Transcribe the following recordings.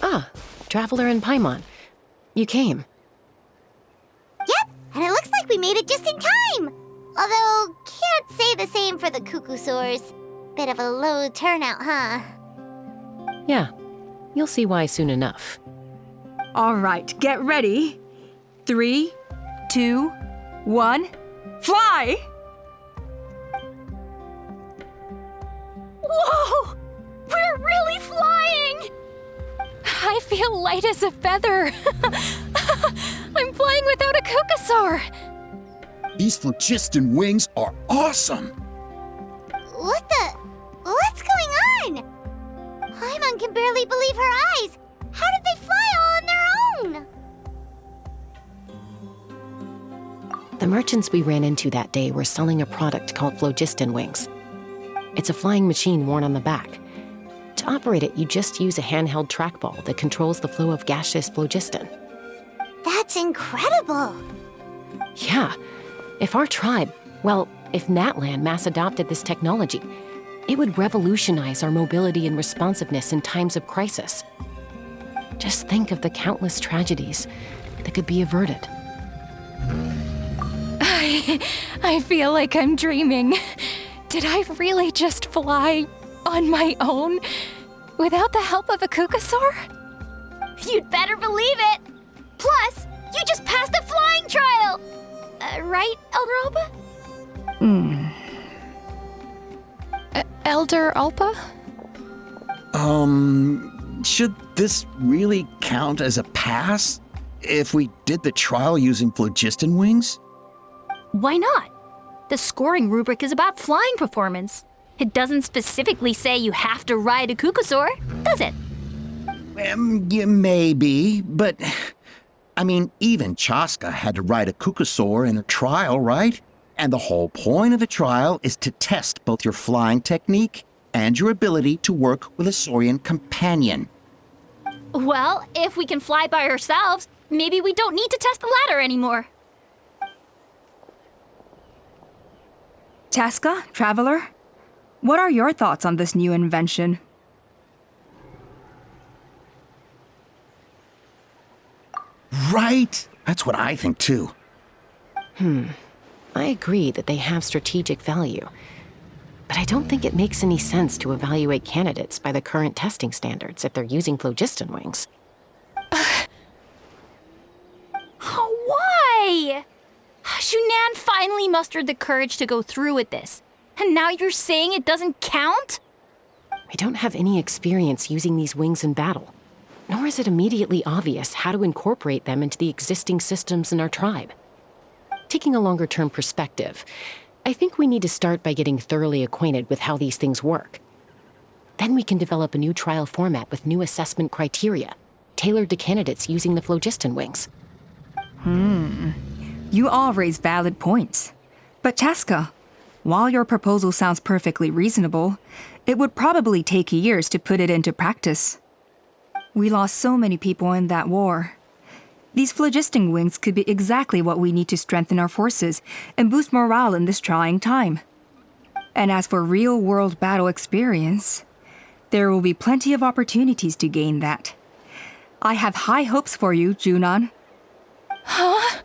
Ah, Traveler and Paimon. You came. Yep, and it looks like we made it just in time. Although, can't say the same for the Cuckoosaurs. Bit of a low turnout, huh? Yeah, you'll see why soon enough. All right, get ready. 3, 2, 1, fly! Whoa! We're really flying! I feel light as a feather. I'm flying without a Cuckoosaur. These phlogiston wings are awesome! What's going on? Paimon can barely believe her eyes. How did they fly all on their own? The merchants we ran into that day were selling a product called phlogiston wings. It's a flying machine worn on the back. To operate it, you just use a handheld trackball that controls the flow of gaseous phlogiston. That's incredible. Yeah, if Natlan mass adopted this technology, it would revolutionize our mobility and responsiveness in times of crisis. Just think of the countless tragedies that could be averted. I feel like I'm dreaming. Did I really just fly on my own without the help of a Cuckoosaur? You'd better believe it. Plus, you just passed a flying trial. Right, Elder Alba? Elder Alpa? Should this really count as a pass? If we did the trial using phlogiston wings? Why not? The scoring rubric is about flying performance. It doesn't specifically say you have to ride a Cuckoosaur, does it? Yeah, maybe, but... I mean, even Chaska had to ride a Cuckoosaur in her trial, right? And the whole point of the trial is to test both your flying technique and your ability to work with a Saurian companion. Well, if we can fly by ourselves, maybe we don't need to test the ladder anymore. Chaska, Traveler, what are your thoughts on this new invention? Right? That's what I think too. I agree that they have strategic value, but I don't think it makes any sense to evaluate candidates by the current testing standards if they're using phlogiston wings. Why? Shunan finally mustered the courage to go through with this, and now you're saying it doesn't count? We don't have any experience using these wings in battle, nor is it immediately obvious how to incorporate them into the existing systems in our tribe. Taking a longer-term perspective, I think we need to start by getting thoroughly acquainted with how these things work. Then we can develop a new trial format with new assessment criteria, tailored to candidates using the phlogiston wings. You all raise valid points. But Chaska, while your proposal sounds perfectly reasonable, it would probably take years to put it into practice. We lost so many people in that war. These phlogiston wings could be exactly what we need to strengthen our forces and boost morale in this trying time. And as for real-world battle experience, there will be plenty of opportunities to gain that. I have high hopes for you, Junon. Huh?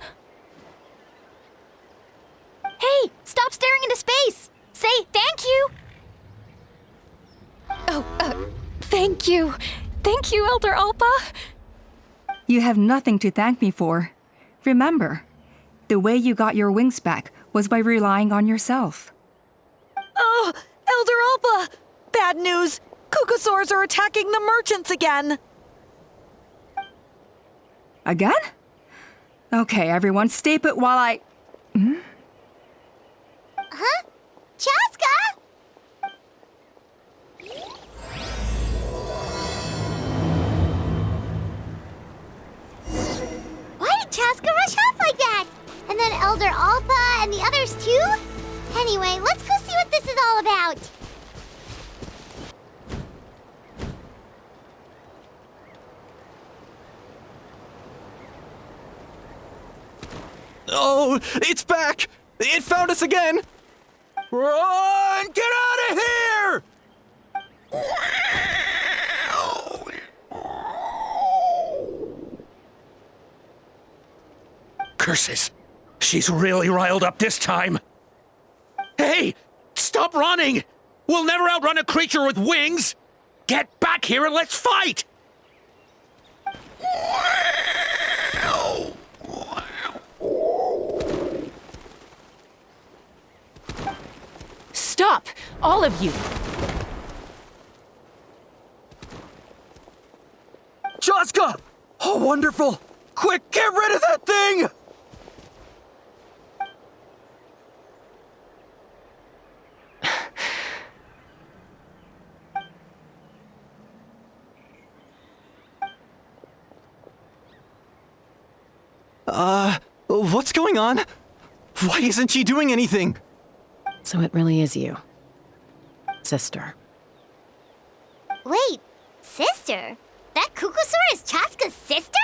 Hey, stop staring into space! Say thank you! Thank you. Thank you, Elder Alpa. You have nothing to thank me for. Remember, the way you got your wings back was by relying on yourself. Oh, Elder Alpa! Bad news! Cuckoosaurs are attacking the merchants again! Again? Okay, everyone, stay put while I... Huh? Chaska? Why did Chaska rush off like that? And then Elder Alpa and the others too? Anyway, let's go see what this is all about. Oh, it's back! It found us again! Run! Get out of here! Curses! She's really riled up this time! Hey! Stop running! We'll never outrun a creature with wings! Get back here and let's fight! Stop! All of you! Chaska! Oh, wonderful! Quick, get rid of that thing! What's going on? Why isn't she doing anything? So it really is you. Sister. Wait, sister? That Kukusaur is Chaska's sister?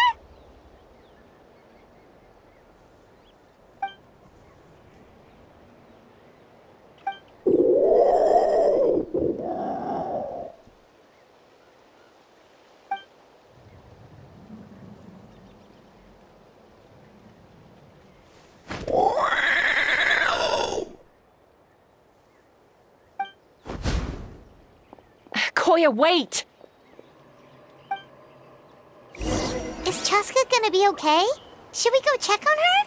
Koya, wait! Is Chaska gonna be okay? Should we go check on her?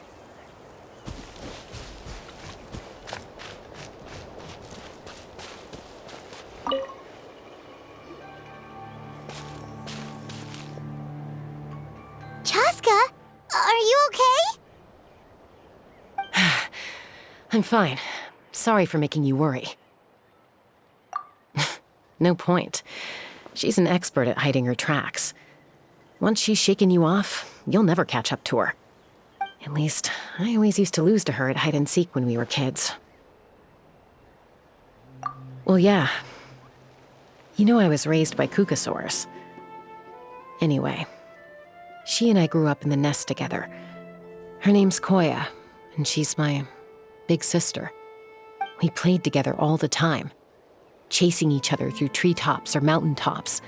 Chaska, are you okay? I'm fine. Sorry for making you worry. No point. She's an expert at hiding her tracks. Once she's shaken you off, you'll never catch up to her. At least, I always used to lose to her at hide-and-seek when we were kids. Well, yeah. You know I was raised by Kukusaurs. Anyway, she and I grew up in the nest together. Her name's Koya, and she's my big sister. We played together all the time, chasing each other through treetops or mountaintops.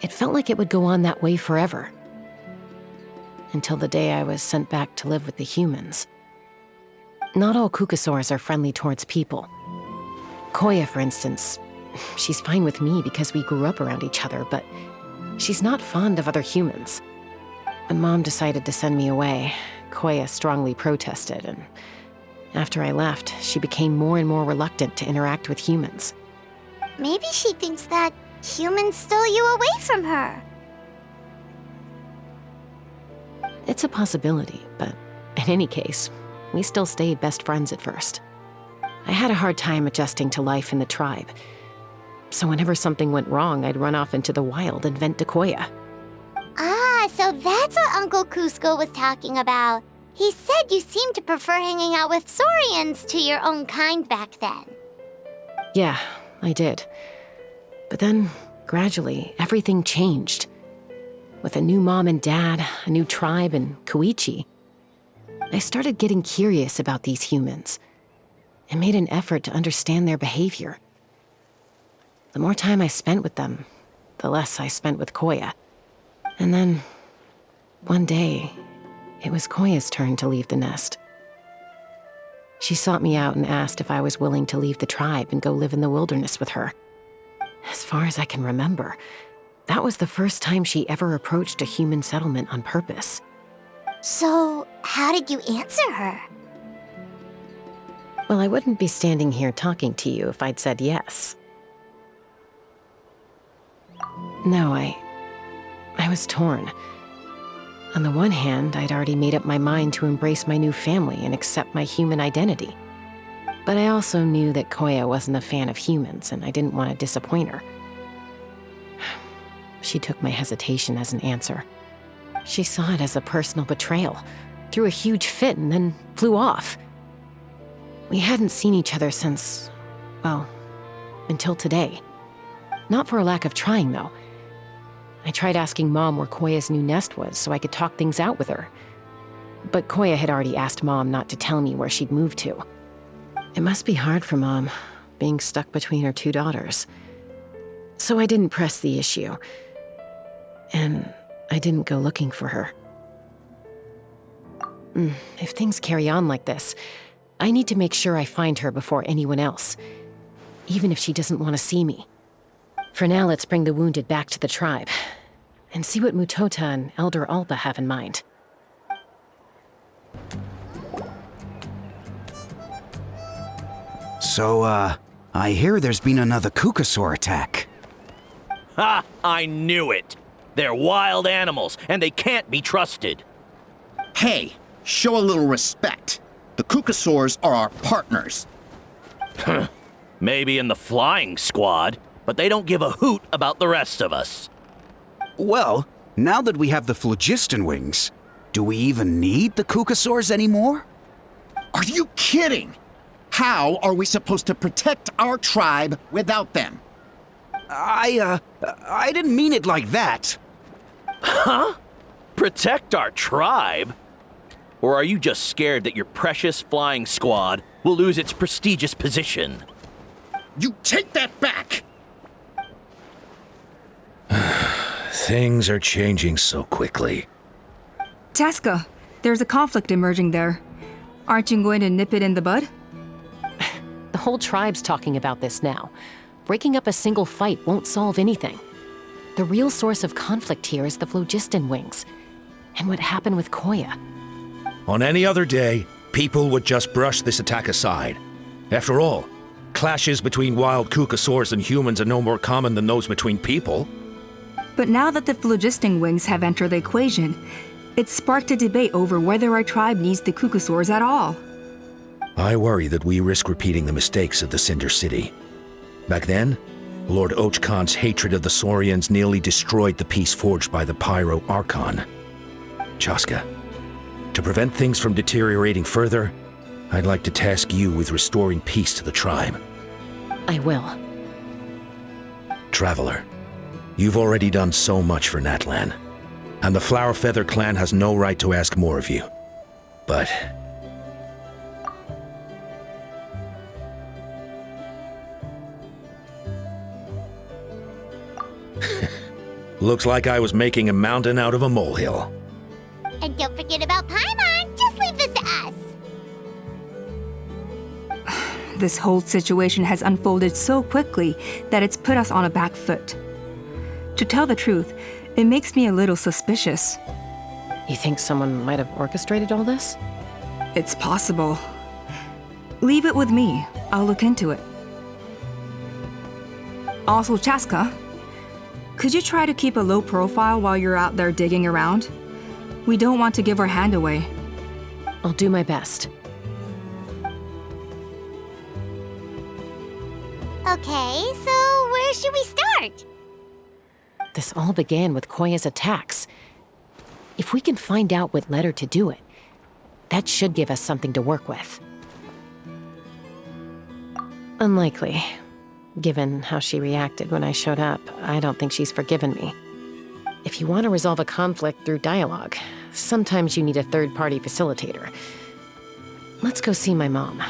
It felt like it would go on that way forever. Until the day I was sent back to live with the humans. Not all Kukusaurs are friendly towards people. Koya, for instance, she's fine with me because we grew up around each other, but she's not fond of other humans. When Mom decided to send me away, Koya strongly protested, and after I left, she became more and more reluctant to interact with humans. Maybe she thinks that humans stole you away from her. It's a possibility, but in any case, we still stayed best friends at first. I had a hard time adjusting to life in the tribe, so whenever something went wrong, I'd run off into the wild and vent to Koya. Ah, so that's what Uncle Cusco was talking about. He said you seemed to prefer hanging out with Saurians to your own kind back then. Yeah, I did. But then, gradually, everything changed. With a new mom and dad, a new tribe, and Koichi, I started getting curious about these humans and made an effort to understand their behavior. The more time I spent with them, the less I spent with Koya. And then, one day, it was Koya's turn to leave the nest. She sought me out and asked if I was willing to leave the tribe and go live in the wilderness with her. As far as I can remember, that was the first time she ever approached a human settlement on purpose. So, how did you answer her? Well, I wouldn't be standing here talking to you if I'd said yes. No, I was torn. On the one hand, I'd already made up my mind to embrace my new family and accept my human identity. But I also knew that Koya wasn't a fan of humans, and I didn't want to disappoint her. She took my hesitation as an answer. She saw it as a personal betrayal, threw a huge fit, and then flew off. We hadn't seen each other since, well, until today. Not for a lack of trying, though. I tried asking Mom where Koya's new nest was so I could talk things out with her. But Koya had already asked Mom not to tell me where she'd moved to. It must be hard for Mom, being stuck between her two daughters. So I didn't press the issue. And I didn't go looking for her. If things carry on like this, I need to make sure I find her before anyone else, even if she doesn't want to see me. For now, let's bring the wounded back to the tribe and see what Mutota and Elder Alba have in mind. So, I hear there's been another Kukasaur attack. Ha! I knew it! They're wild animals, and they can't be trusted. Hey, show a little respect. The Kukasaurs are our partners. Maybe in the flying squad, but they don't give a hoot about the rest of us. Well, now that we have the phlogiston wings, do we even need the Kukasaurs anymore? Are you kidding? How are we supposed to protect our tribe without them? I didn't mean it like that. Huh? Protect our tribe? Or are you just scared that your precious flying squad will lose its prestigious position? You take that back! Things are changing so quickly. Chaska, there's a conflict emerging there. Aren't you going to nip it in the bud? The whole tribe's talking about this now. Breaking up a single fight won't solve anything. The real source of conflict here is the phlogiston wings, and what happened with Koya. On any other day, people would just brush this attack aside. After all, clashes between wild Kukasaurs and humans are no more common than those between people. But now that the phlogiston wings have entered the equation, it's sparked a debate over whether our tribe needs the Kukasaurs at all. I worry that we risk repeating the mistakes of the Cinder City. Back then, Lord Ochkan's hatred of the Saurians nearly destroyed the peace forged by the Pyro Archon. Chaska, to prevent things from deteriorating further, I'd like to task you with restoring peace to the tribe. I will. Traveler, you've already done so much for Natlan, and the Flower Feather clan has no right to ask more of you. But looks like I was making a mountain out of a molehill. And don't forget about Paimon. Just leave this to us. This whole situation has unfolded so quickly that it's put us on a back foot. To tell the truth, it makes me a little suspicious. You think someone might have orchestrated all this? It's possible. Leave it with me. I'll look into it. Also, Chaska, could you try to keep a low profile while you're out there digging around? We don't want to give our hand away. I'll do my best. Okay, so where should we start? This all began with Koya's attacks. If we can find out what led her to do it, that should give us something to work with. Unlikely. Given how she reacted when I showed up, I don't think she's forgiven me. If you want to resolve a conflict through dialogue, sometimes you need a third-party facilitator. Let's go see my mom.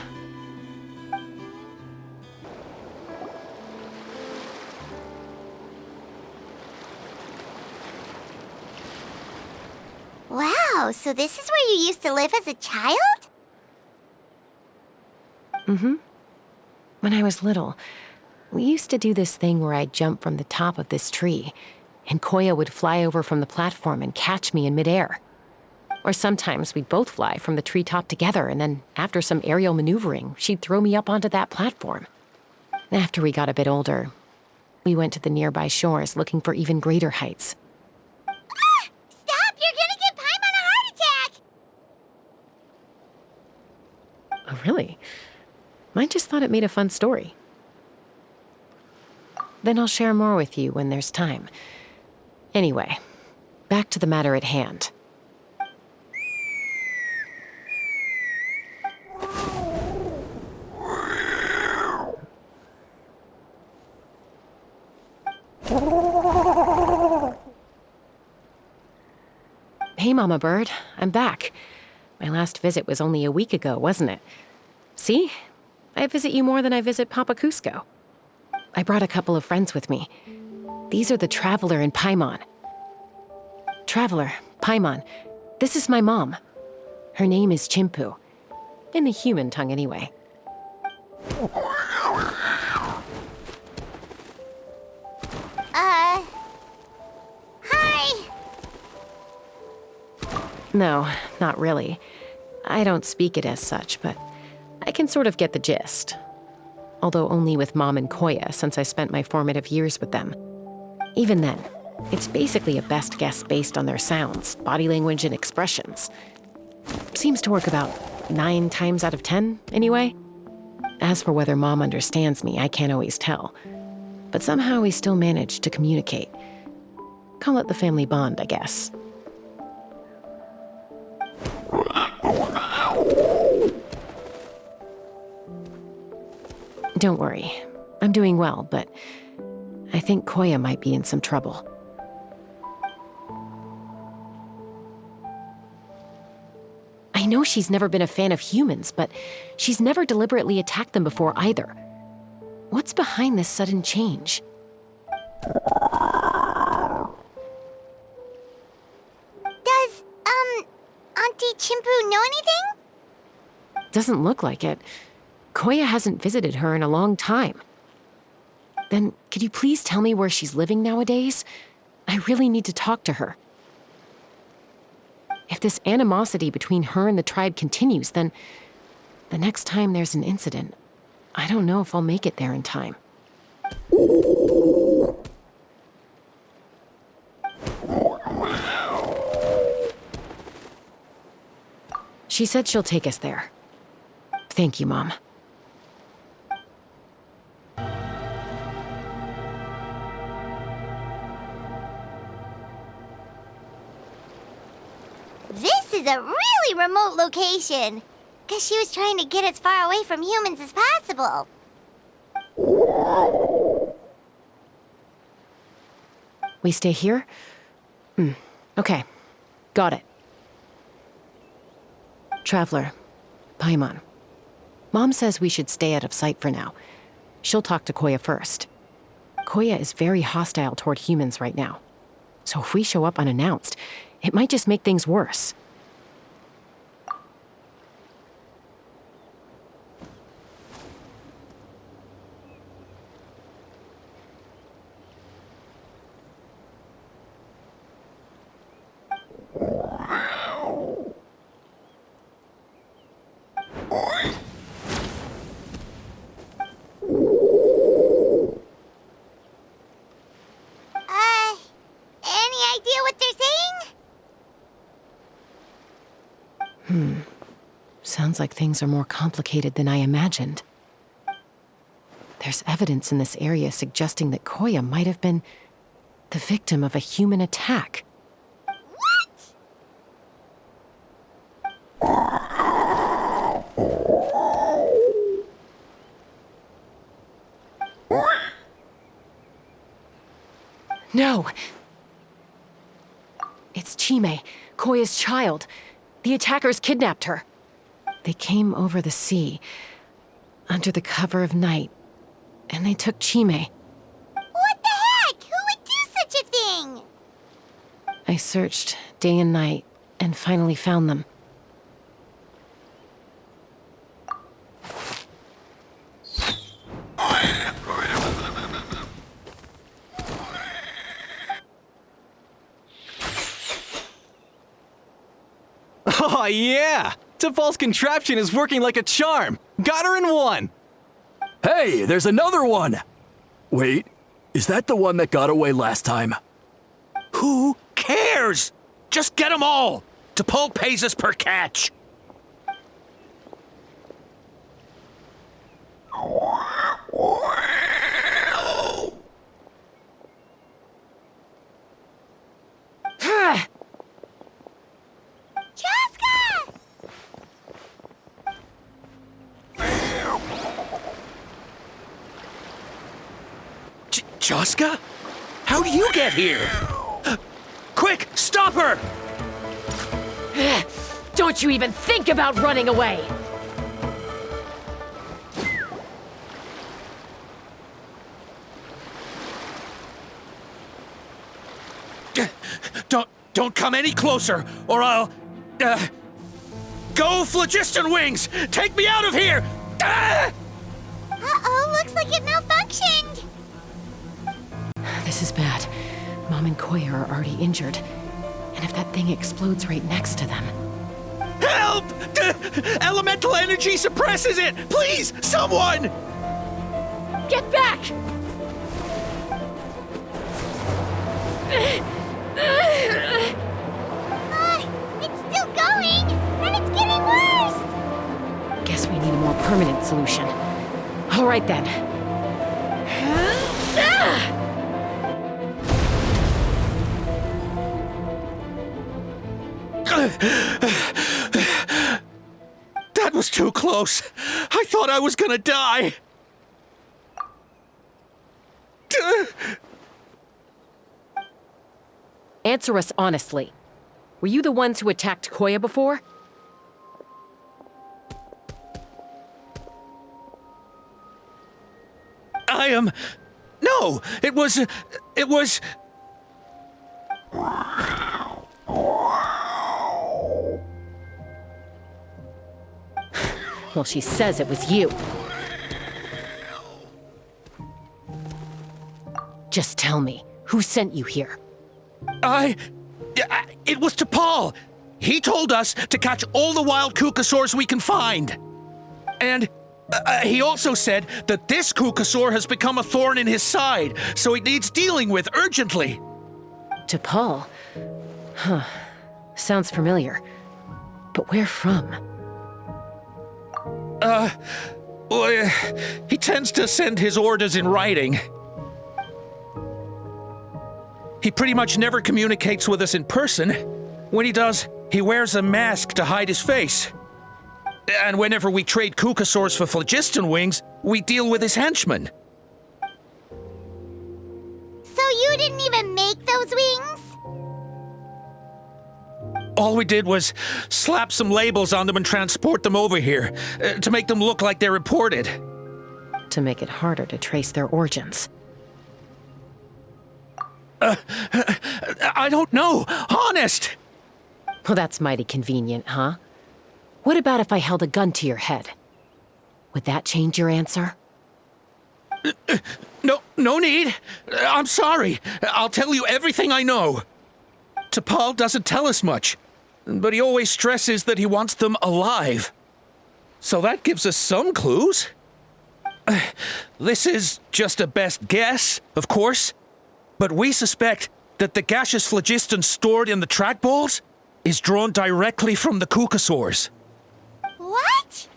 Wow, so this is where you used to live as a child? Mm-hmm. When I was little, we used to do this thing where I'd jump from the top of this tree, and Koya would fly over from the platform and catch me in midair. Or sometimes we'd both fly from the treetop together, and then after some aerial maneuvering, she'd throw me up onto that platform. After we got a bit older, we went to the nearby shores looking for even greater heights. Ah! Stop! You're gonna give Paimon a heart attack! Oh, really? I just thought it made a fun story. Then I'll share more with you when there's time. Anyway, back to the matter at hand. Hey, Mama Bird, I'm back. My last visit was only a week ago, wasn't it? See? I visit you more than I visit Papa Cusco. I brought a couple of friends with me. These are the Traveler and Paimon. Traveler, Paimon, this is my mom. Her name is Chimpu. In the human tongue, anyway. Hi! No, not really. I don't speak it as such, but I can sort of get the gist. Although only with Mom and Koya, since I spent my formative years with them. Even then, it's basically a best guess based on their sounds, body language, and expressions. Seems to work about 9 times out of 10, anyway. As for whether Mom understands me, I can't always tell. But somehow we still manage to communicate. Call it the family bond, I guess. Don't worry. I'm doing well, but I think Koya might be in some trouble. I know she's never been a fan of humans, but she's never deliberately attacked them before either. What's behind this sudden change? Does, Auntie Chimpu know anything? Doesn't look like it. Koya hasn't visited her in a long time. Then, could you please tell me where she's living nowadays? I really need to talk to her. If this animosity between her and the tribe continues, then the next time there's an incident, I don't know if I'll make it there in time. She said she'll take us there. Thank you, Mom. This is a really remote location. Guess she was trying to get as far away from humans as possible. We stay here? Okay. Got it. Traveler, Paimon. Mom says we should stay out of sight for now. She'll talk to Koya first. Koya is very hostile toward humans right now. So if we show up unannounced, it might just make things worse. Any idea what they're saying? Sounds like things are more complicated than I imagined. There's evidence in this area suggesting that Koya might have been the victim of a human attack. No! It's Chime, Koya's child. The attackers kidnapped her. They came over the sea, under the cover of night, and they took Chime. What the heck? Who would do such a thing? I searched day and night, and finally found them. Oh, yeah! Tafal's contraption is working like a charm! Got her in one! Hey, there's another one! Wait, is that the one that got away last time? Who cares? Just get them all! T'Pol pays us per catch! Chaska? How'd you get here? Quick, stop her! Don't you even think about running away! Don't come any closer, or I'll... Go, Phlogiston Wings! Take me out of here! Ah! Uh-oh, looks like it malfunctioned. This is bad. Mom and Koya are already injured. And if that thing explodes right next to them... Help! Elemental energy suppresses it! Please, someone! Get back! It's still going, and it's getting worse. Guess we need a more permanent solution. All right then. That was too close. I thought I was gonna die. Answer us honestly. Were you the ones who attacked Koya before? No, it was... Well, she says it was you. Just tell me, who sent you here? It was T'Pol. He told us to catch all the wild Kukasaurs we can find. And he also said that this Kukasaur has become a thorn in his side, so it needs dealing with urgently. T'Pol? Huh. Sounds familiar. But where from? Well, he tends to send his orders in writing. He pretty much never communicates with us in person. When he does, he wears a mask to hide his face. And whenever we trade Kukasaurs for Phlogiston Wings, we deal with his henchmen. So you didn't even make those wings? All we did was slap some labels on them and transport them over here, to make them look like they're imported. To make it harder to trace their origins. I don't know, honest! Well, that's mighty convenient, huh? What about if I held a gun to your head? Would that change your answer? No need. I'm sorry. I'll tell you everything I know. T'Pol doesn't tell us much, but he always stresses that he wants them alive. So that gives us some clues. This is just a best guess, of course, but we suspect that the gaseous phlogiston stored in the trackballs is drawn directly from the Kukasaurs. What?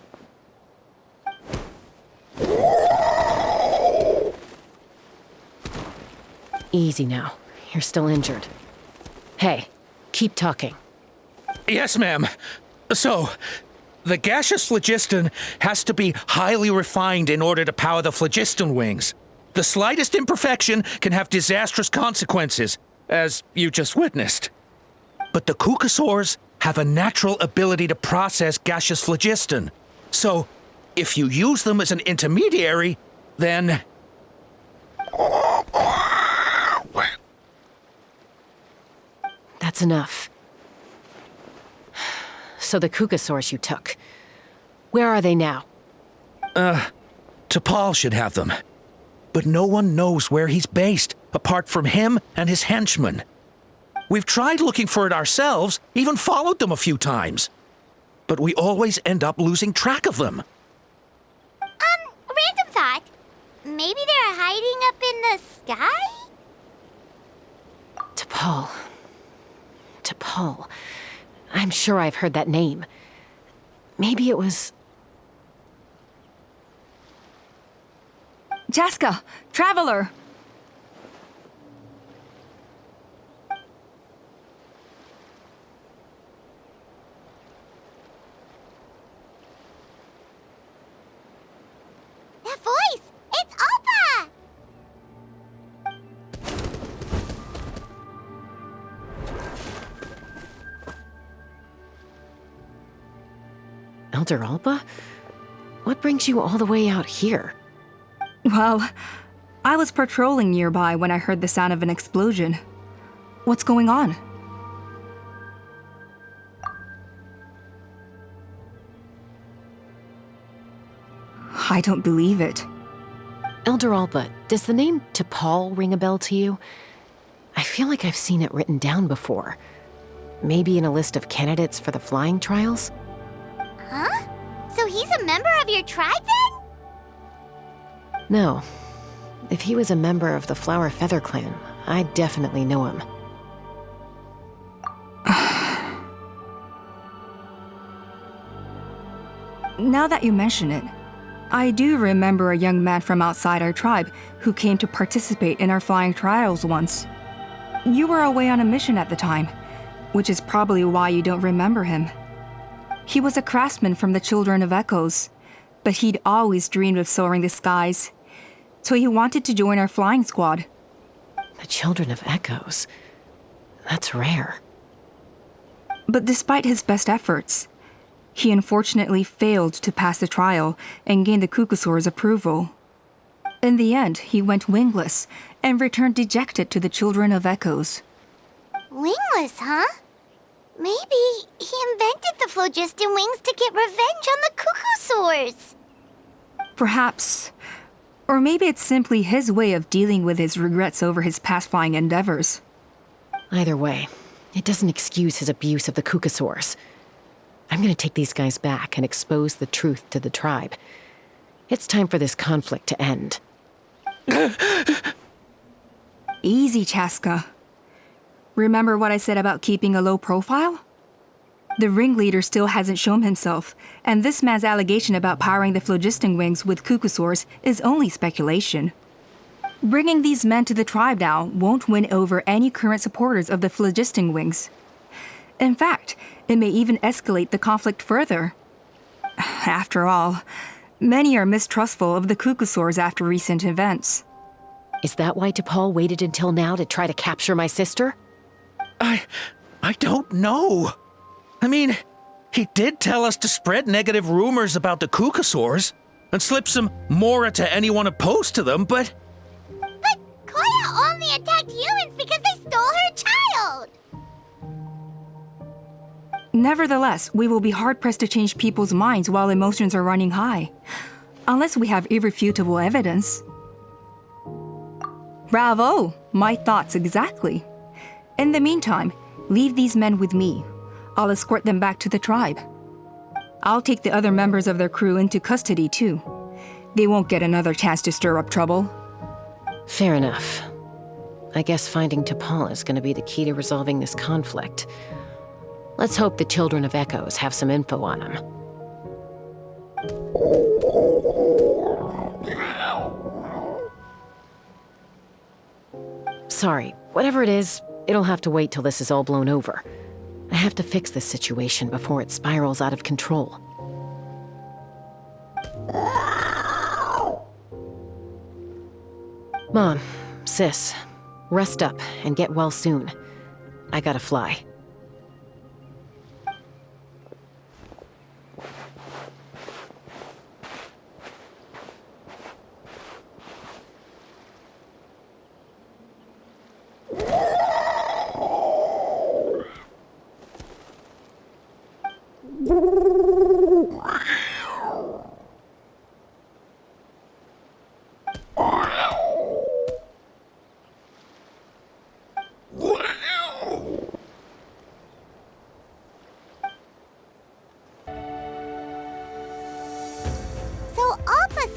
Easy now. You're still injured. Hey, keep talking. Yes, ma'am. So, the gaseous phlogiston has to be highly refined in order to power the phlogiston wings. The slightest imperfection can have disastrous consequences, as you just witnessed. But the Kukasaurs have a natural ability to process gaseous phlogiston. So, if you use them as an intermediary, then... That's enough. So the Kukasaurs you took, where are they now? T'Pol should have them. But no one knows where he's based, apart from him and his henchmen. We've tried looking for it ourselves, even followed them a few times. But we always end up losing track of them. Random thought. Maybe they're hiding up in the sky? T'Pol. T'Pol. I'm sure I've heard that name. Maybe it was... Chaska, Traveler! That voice! It's Alpa! Elder Alba? What brings you all the way out here? Well, I was patrolling nearby when I heard the sound of an explosion. What's going on? I don't believe it. Elder Alba, does the name T'Pol ring a bell to you? I feel like I've seen it written down before. Maybe in a list of candidates for the flying trials? Huh? So he's a member of your tribe then? No. If he was a member of the Flower Feather clan, I'd definitely know him. Now that you mention it, I do remember a young man from outside our tribe who came to participate in our flying trials once. You were away on a mission at the time, which is probably why you don't remember him. He was a craftsman from the Children of Echoes, but he'd always dreamed of soaring the skies, so he wanted to join our flying squad. The Children of Echoes? That's rare. But despite his best efforts, he unfortunately failed to pass the trial and gain the Cuckoosaur's approval. In the end, he went wingless and returned dejected to the Children of Echoes. Wingless, huh? Maybe he invented the phlogiston wings to get revenge on the Cuckoosaurs. Perhaps. Or maybe it's simply his way of dealing with his regrets over his past flying endeavors. Either way, it doesn't excuse his abuse of the Cuckoosaurs. I'm gonna take these guys back and expose the truth to the tribe. It's time for this conflict to end. Easy, Chaska. Remember what I said about keeping a low profile? The ringleader still hasn't shown himself, and this man's allegation about powering the phlogiston wings with Cuckoosaurs is only speculation. Bringing these men to the tribe now won't win over any current supporters of the phlogiston wings. In fact, it may even escalate the conflict further. After all, many are mistrustful of the Cuckoosaurs after recent events. Is that why T'Pol waited until now to try to capture my sister? I don't know. I mean, he did tell us to spread negative rumors about the Cuckoosaurs and slip some Mora to anyone opposed to them, but... But Koya only attacked humans because they stole her child! Nevertheless, we will be hard-pressed to change people's minds while emotions are running high. Unless we have irrefutable evidence. Bravo! My thoughts exactly. In the meantime, leave these men with me. I'll escort them back to the tribe. I'll take the other members of their crew into custody too. They won't get another chance to stir up trouble. Fair enough. I guess finding T'Pol is gonna be the key to resolving this conflict. Let's hope the Children of Echoes have some info on him. Sorry, whatever it is, it'll have to wait till this is all blown over. I have to fix this situation before it spirals out of control. Mom, sis, rest up and get well soon. I gotta fly.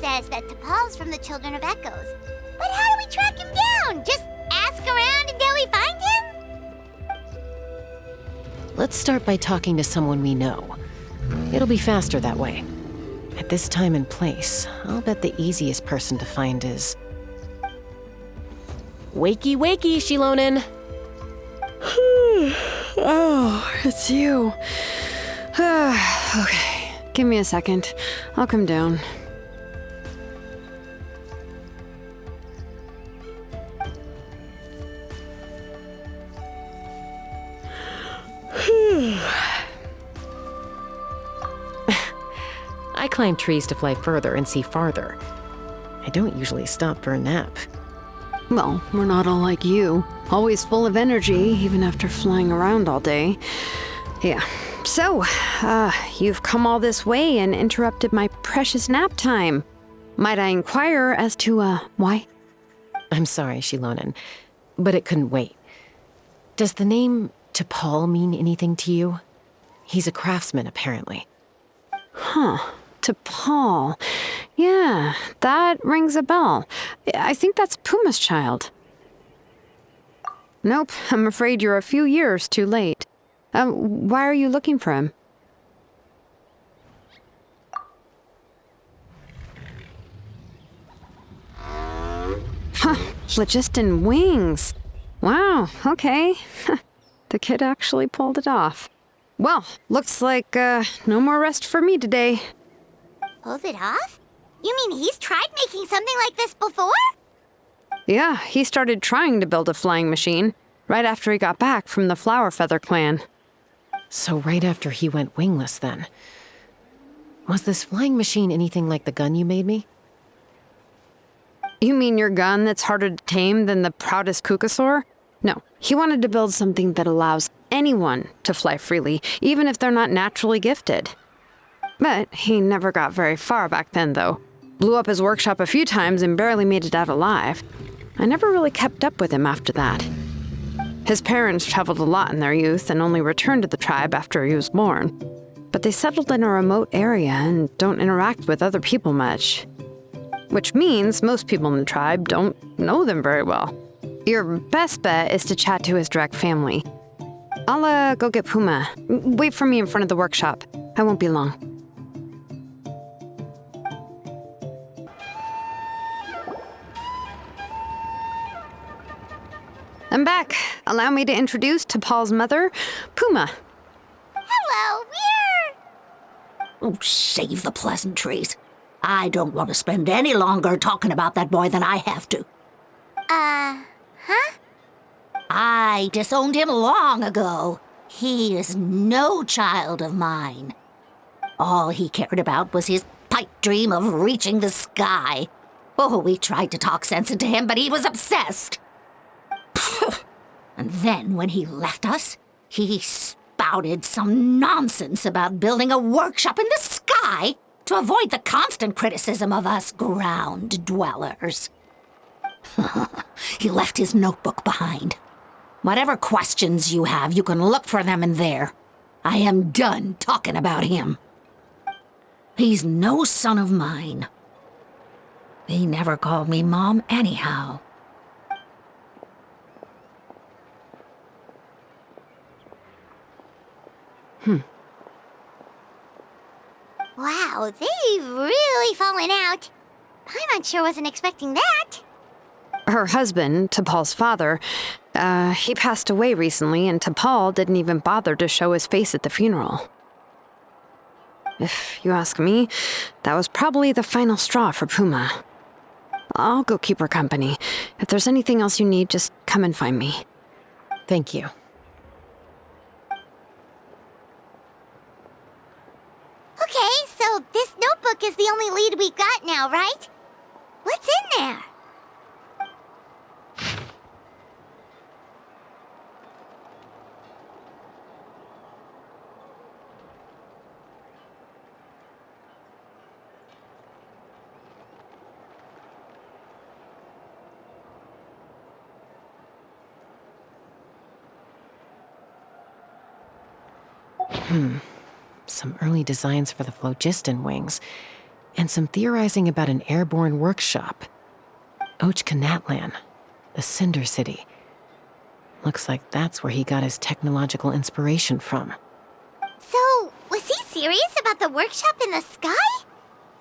Says that T'Pol's from the Children of Echoes. But how do we track him down? Just ask around until we find him? Let's start by talking to someone we know. It'll be faster that way. At this time and place, I'll bet the easiest person to find is... Wakey, wakey, Shilonin! Oh, it's you. Okay, give me a second. I'll come down. I climb trees to fly further and see farther. I don't usually stop for a nap. Well, we're not all like you. Always full of energy, even after flying around all day. Yeah. So, you've come all this way and interrupted my precious nap time. Might I inquire as to, why? I'm sorry, Shilonen, but it couldn't wait. Does the name T'Pol mean anything to you? He's a craftsman, apparently. Huh. T'Pol. Yeah, that rings a bell. I think that's Puma's child. Nope, I'm afraid you're a few years too late. Why are you looking for him? Huh, phlogiston wings. Wow, okay. The kid actually pulled it off. Well, looks like, no more rest for me today. Pulled it off? You mean he's tried making something like this before? Yeah, he started trying to build a flying machine right after he got back from the Flower Feather clan. So right after he went wingless, then. Was this flying machine anything like the gun you made me? You mean your gun that's harder to tame than the proudest Kukasaur? No, he wanted to build something that allows anyone to fly freely, even if they're not naturally gifted. But he never got very far back then, though. Blew up his workshop a few times and barely made it out alive. I never really kept up with him after that. His parents traveled a lot in their youth and only returned to the tribe after he was born. But they settled in a remote area and don't interact with other people much. Which means most people in the tribe don't know them very well. Your best bet is to chat to his direct family. I'll, go get Puma. Wait for me in front of the workshop. I won't be long. I'm back. Allow me to introduce T'Pol's mother, Puma. Hello, we're... Oh, save the pleasantries. I don't want to spend any longer talking about that boy than I have to. Huh? I disowned him long ago. He is no child of mine. All he cared about was his pipe dream of reaching the sky. Oh, we tried to talk sense into him, but he was obsessed. And then when he left us, he spouted some nonsense about building a workshop in the sky to avoid the constant criticism of us ground dwellers. He left his notebook behind. Whatever questions you have, you can look for them in there. I am done talking about him. He's no son of mine. He never called me Mom anyhow. Wow, they've really fallen out. Paimon sure wasn't expecting that. Her husband, T'Pol's father, he passed away recently, and T'Pol didn't even bother to show his face at the funeral. If you ask me, that was probably the final straw for Puma. I'll go keep her company. If there's anything else you need, just come and find me. Thank you. Okay, so this notebook is the only lead we got now, right? What's in there? Some early designs for the phlogiston wings, and some theorizing about an airborne workshop. Ochkanatlan, the Cinder City. Looks like that's where he got his technological inspiration from. So, was he serious about the workshop in the sky?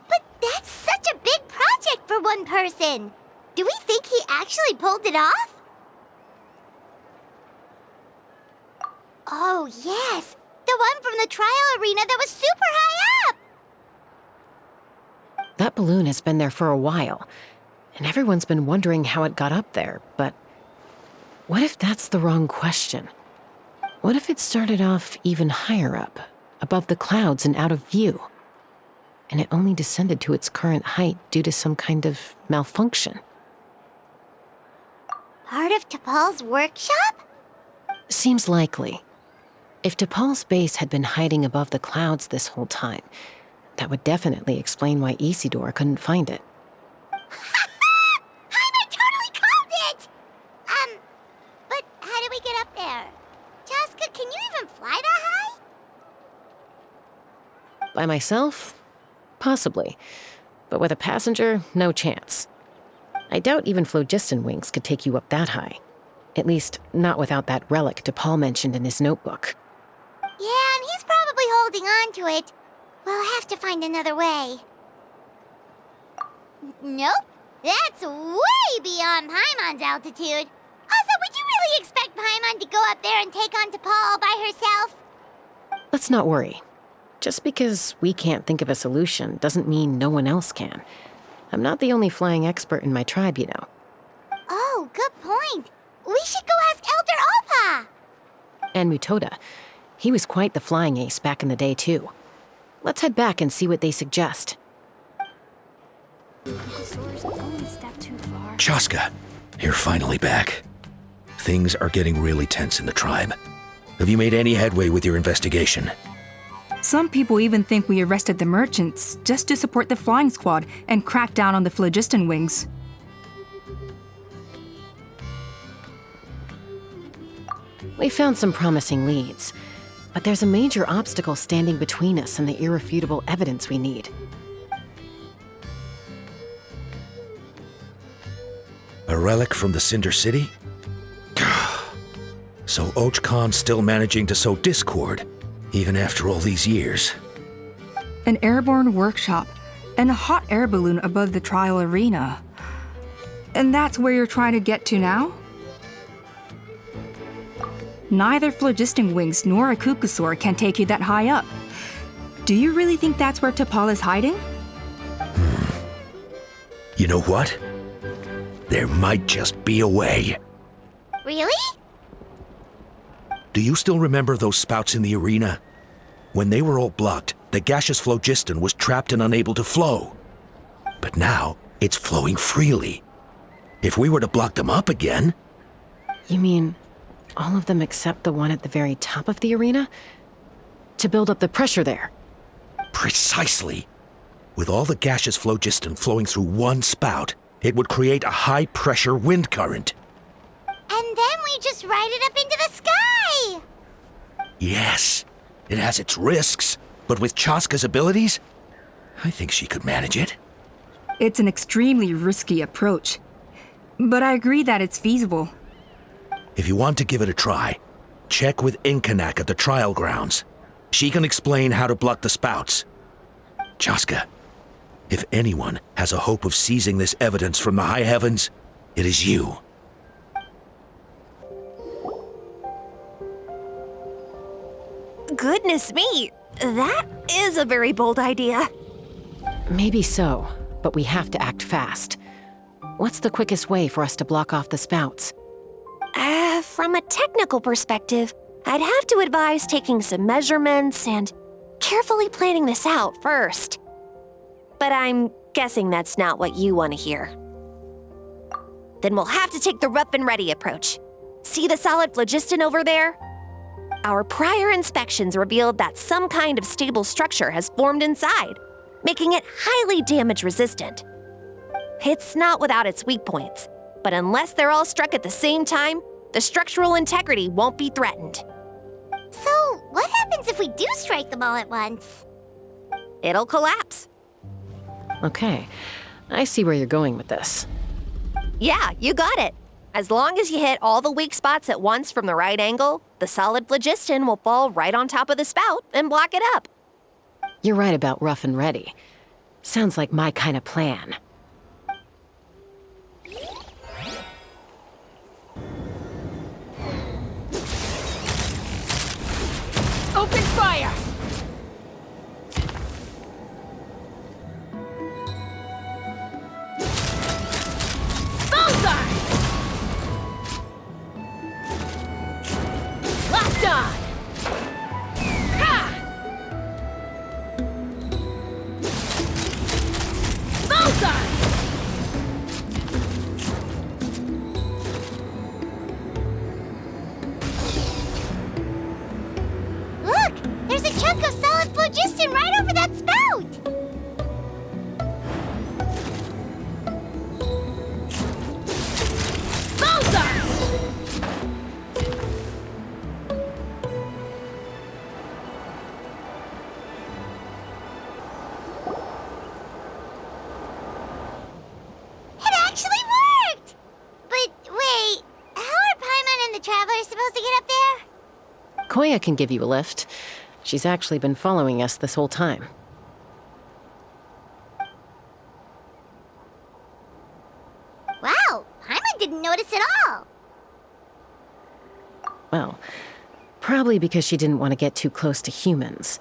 But that's such a big project for one person. Do we think he actually pulled it off? Oh, yes. The one from the trial arena that was super high up! That balloon has been there for a while, and everyone's been wondering how it got up there, but what if that's the wrong question? What if it started off even higher up, above the clouds and out of view, and it only descended to its current height due to some kind of malfunction? Part of T'Pol's workshop? Seems likely. If T'Pol's base had been hiding above the clouds this whole time, that would definitely explain why Isidore couldn't find it. myself? Possibly. But with a passenger, no chance. I doubt even phlogiston wings could take you up that high. At least, not without that relic DePaul mentioned in his notebook. Yeah, and he's probably holding on to it. We'll have to find another way. Nope. That's way beyond Paimon's altitude. Also, would you really expect Paimon to go up there and take on DePaul all by herself? Let's not worry. Just because we can't think of a solution doesn't mean no one else can. I'm not the only flying expert in my tribe, you know. Oh, good point. We should go ask Elder Alpa! And Mutoda. He was quite the flying ace back in the day, too. Let's head back and see what they suggest. Chaska, you're finally back. Things are getting really tense in the tribe. Have you made any headway with your investigation? Some people even think we arrested the merchants just to support the flying squad and crack down on the phlogiston wings. We found some promising leads, but there's a major obstacle standing between us and the irrefutable evidence we need. A relic from the Cinder City? So Och Khan's still managing to sow discord, even after all these years. An airborne workshop and a hot air balloon above the trial arena. And that's where you're trying to get to now? Neither phlogiston wings nor a Kukusaur can take you that high up. Do you really think that's where DePaul is hiding? You know what? There might just be a way. Really? Do you still remember those spouts in the arena? When they were all blocked, the gaseous phlogiston was trapped and unable to flow. But now, it's flowing freely. If we were to block them up again... You mean all of them except the one at the very top of the arena? To build up the pressure there? Precisely. With all the gaseous phlogiston flowing through one spout, it would create a high-pressure wind current. And then we just ride it up into the sky! Yes, it has its risks, but with Chaska's abilities, I think she could manage it. It's an extremely risky approach, but I agree that it's feasible. If you want to give it a try, check with Inkanak at the trial grounds. She can explain how to block the spouts. Chaska, if anyone has a hope of seizing this evidence from the high heavens, it is you. Goodness me, that is a very bold idea. Maybe so, but we have to act fast. What's the quickest way for us to block off the spouts? From a technical perspective, I'd have to advise taking some measurements and carefully planning this out first. But I'm guessing that's not what you want to hear. Then we'll have to take the rough and ready approach. See the solid phlogiston over there? Our prior inspections revealed that some kind of stable structure has formed inside, making it highly damage resistant. It's not without its weak points, but unless they're all struck at the same time, the structural integrity won't be threatened. So, what happens if we do strike them all at once? It'll collapse. Okay, I see where you're going with this. Yeah, you got it. As long as you hit all the weak spots at once from the right angle, the solid phlogiston will fall right on top of the spout and block it up. You're right about rough and ready. Sounds like my kind of plan. Open fire! Bullseye! Locked on! Ha! Bullseye! Koya can give you a lift. She's actually been following us this whole time. Wow, Paimon didn't notice at all. Well, probably because she didn't want to get too close to humans.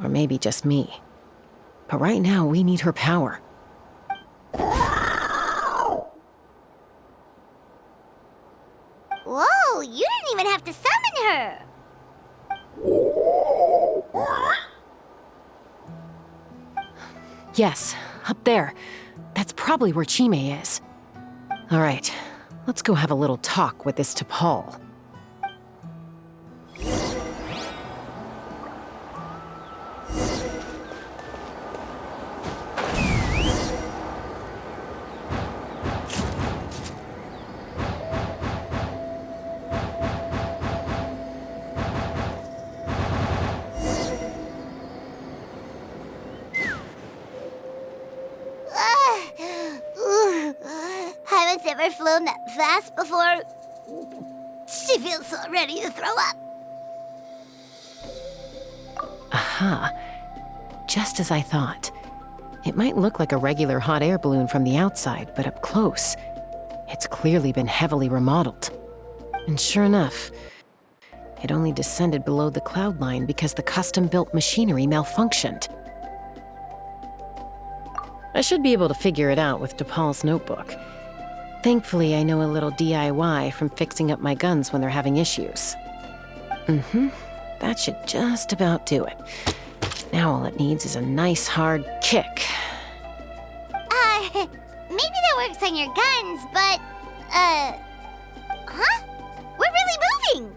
Or maybe just me. But right now, we need her power. Whoa, you didn't even have to summon her. Yes, up there. That's probably where Chime is. All right, let's go have a little talk with this T'Pol. Paimon's never flown that fast before. She feels so ready to throw up. Aha. Just as I thought. It might look like a regular hot air balloon from the outside, but up close, it's clearly been heavily remodeled. And sure enough, it only descended below the cloud line because the custom-built machinery malfunctioned. I should be able to figure it out with T'Pol's notebook. Thankfully, I know a little DIY from fixing up my guns when they're having issues. That should just about do it. Now all it needs is a nice hard kick. Maybe that works on your guns, but, huh? We're really moving!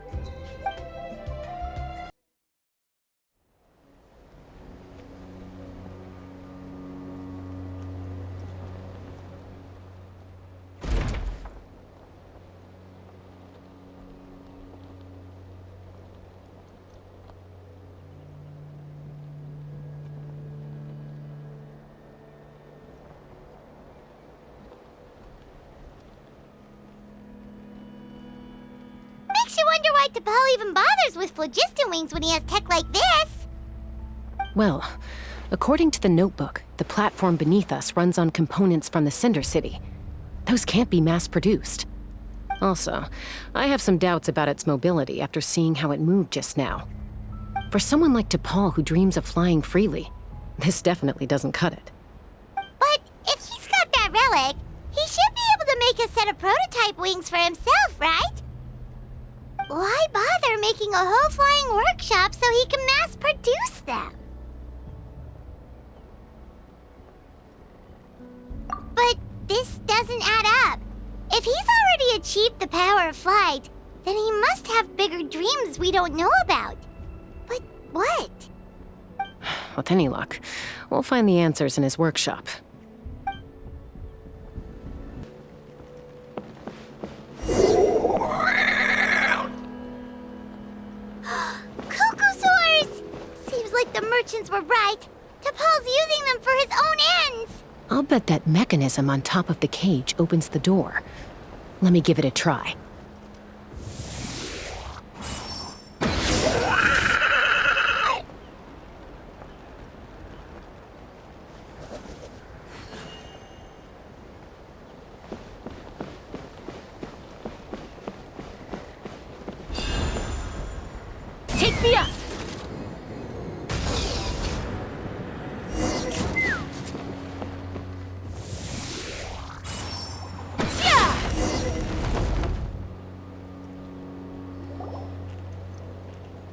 Makes you wonder why T'Pol even bothers with phlogiston wings when he has tech like this. Well, according to the notebook, the platform beneath us runs on components from the Cinder City. Those can't be mass-produced. Also, I have some doubts about its mobility after seeing how it moved just now. For someone like T'Pol who dreams of flying freely, this definitely doesn't cut it. But if he's got that relic, he should be able to make a set of prototype wings for himself, right? Why bother making a whole flying workshop so he can mass-produce them? But this doesn't add up. If he's already achieved the power of flight, then he must have bigger dreams we don't know about. But what? With any luck, we'll find the answers in his workshop. Cuckoosaurs! Seems like the merchants were right. T'Pol's using them for his own ends. I'll bet that mechanism on top of the cage opens the door. Let me give it a try. Take me up!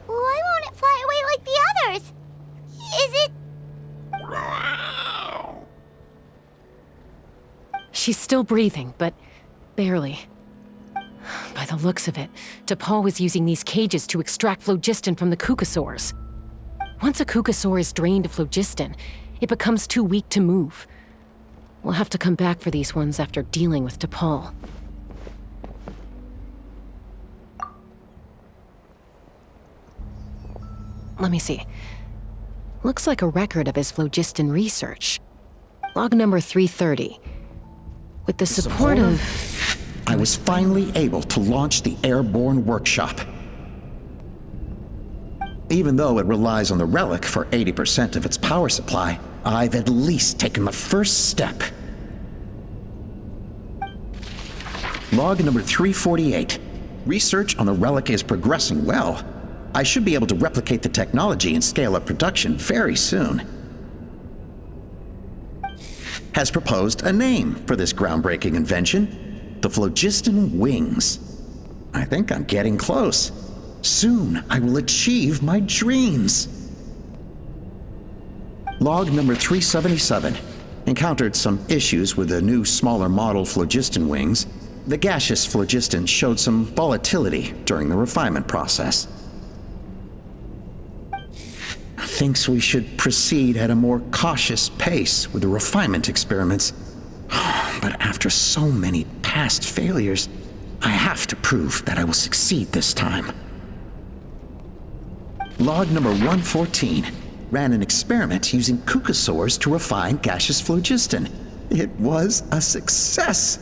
Why won't it fly away like the others? Is it... She's still breathing, but barely. By the looks of it, T'Pol was using these cages to extract phlogiston from the Cuckosaurs. Once a Cuckosaur is drained of phlogiston, it becomes too weak to move. We'll have to come back for these ones after dealing with T'Pol. Let me see. Looks like a record of his phlogiston research. Log number 330. With the support of... I was finally able to launch the airborne workshop. Even though it relies on the relic for 80% of its power supply, I've at least taken the first step. Log number 348. Research on the relic is progressing well. I should be able to replicate the technology and scale up production very soon. Has proposed a name for this groundbreaking invention: the phlogiston wings. I think I'm getting close. Soon I will achieve my dreams. Log number 377. Encountered some issues with the new smaller model phlogiston wings. The gaseous phlogiston showed some volatility during the refinement process. Thinks we should proceed at a more cautious pace with the refinement experiments. But after so many past failures, I have to prove that I will succeed this time. Log number 114. Ran an experiment using cucosaurs to refine gaseous phlogiston. It was a success.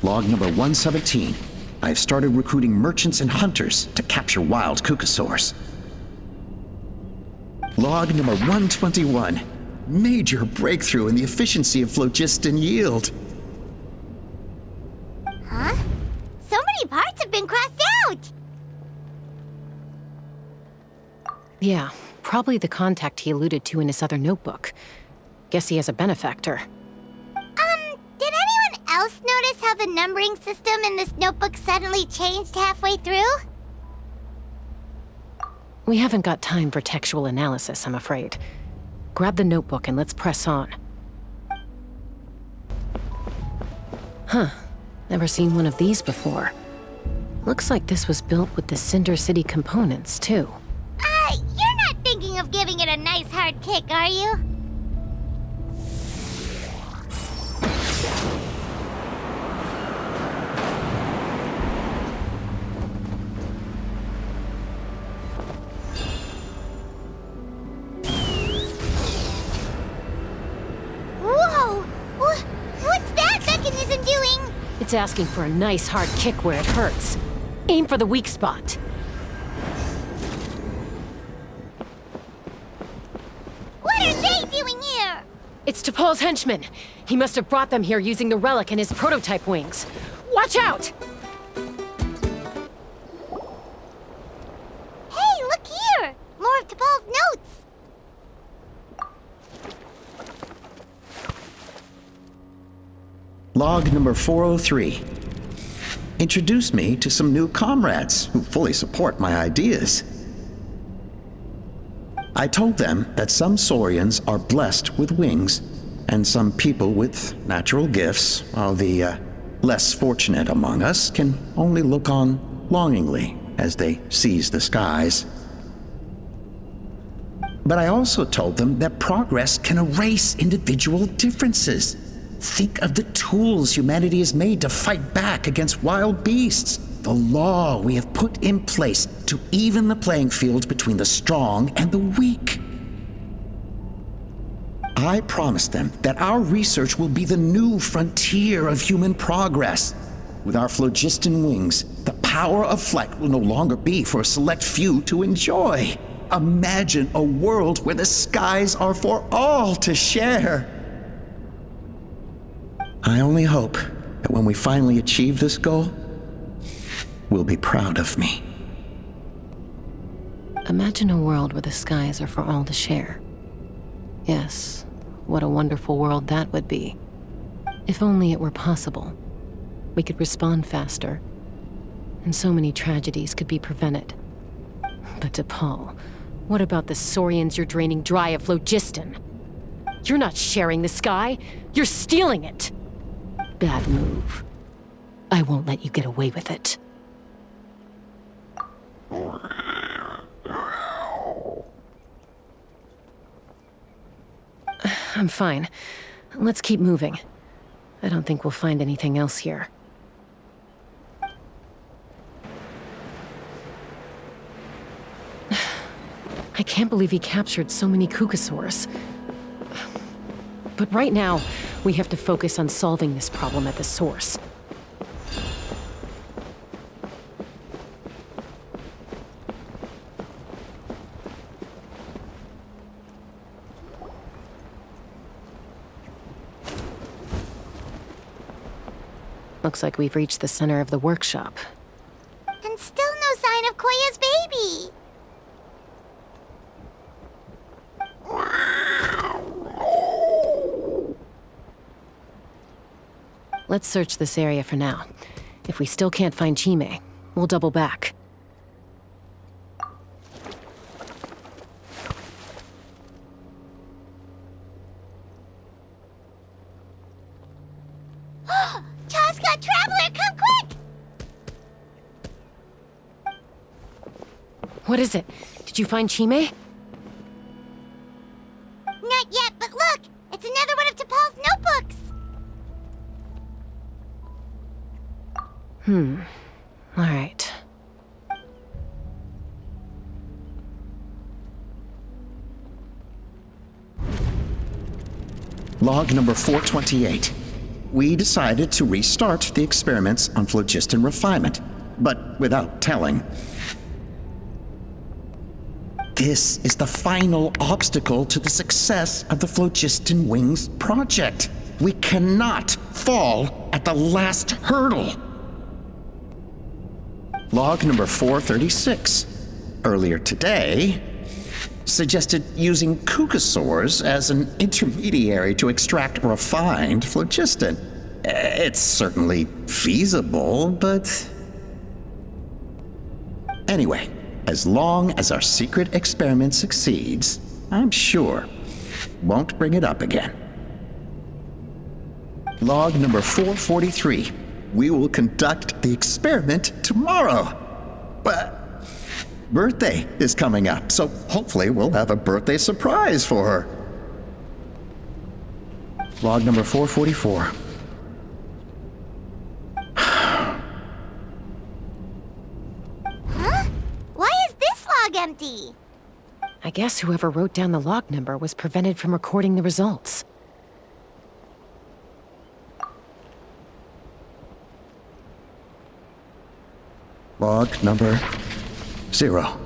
Log number 117. I've started recruiting merchants and hunters to capture wild cucosaurs. Log number 121. Major breakthrough in the efficiency of phlogiston yield. Huh? So many parts have been crossed out! Yeah, probably the contact he alluded to in his other notebook. Guess he has a benefactor. Did anyone else notice how the numbering system in this notebook suddenly changed halfway through? We haven't got time for textual analysis, I'm afraid. Grab the notebook and let's press on. Huh. Never seen one of these before. Looks like this was built with the Cinder City components, too. You're not thinking of giving it a nice hard kick, are you? Whoa! What's that mechanism doing? It's asking for a nice hard kick where it hurts. Aim for the weak spot. What are they doing here? It's T'Pol's henchmen. He must have brought them here using the relic and his prototype wings. Watch out! Hey, look here! More of T'Pol's notes! Log number 403. Introduced me to some new comrades who fully support my ideas. I told them that some Saurians are blessed with wings, and some people with natural gifts, while the less fortunate among us can only look on longingly as they seize the skies. But I also told them that progress can erase individual differences. Think of the tools humanity has made to fight back against wild beasts. The law we have put in place to even the playing field between the strong and the weak. I promised them that our research will be the new frontier of human progress. With our phlogiston wings, the power of flight will no longer be for a select few to enjoy. Imagine a world where the skies are for all to share. I only hope that when we finally achieve this goal, we'll be proud of me. Imagine a world where the skies are for all to share. Yes, what a wonderful world that would be. If only it were possible. We could respond faster, and so many tragedies could be prevented. But T'Pol, what about the Saurians you're draining dry of phlogiston? You're not sharing the sky, you're stealing it! Bad move. I won't let you get away with it. I'm fine. Let's keep moving. I don't think we'll find anything else here. I can't believe he captured so many cucosaurs. But right now, we have to focus on solving this problem at the source. Looks like we've reached the center of the workshop. And still no sign of Koya's baby. Let's search this area for now. If we still can't find Chime, we'll double back. Chaska, Traveler, come quick! What is it? Did you find Chime? Not yet, but look! It's another one of T'Pol's notebooks! All right. Log number 428. We decided to restart the experiments on phlogiston refinement, but without telling. This is the final obstacle to the success of the Phlogiston Wings project. We cannot fall at the last hurdle. Log number 436. Earlier today, suggested using cucosaurs as an intermediary to extract refined phlogiston. It's certainly feasible, but... Anyway, as long as our secret experiment succeeds, I'm sure won't bring it up again. Log number 443. We will conduct the experiment tomorrow. But birthday is coming up, so hopefully we'll have a birthday surprise for her. Log number 444. Huh? Why is this log empty? I guess whoever wrote down the log number was prevented from recording the results. Log number 0.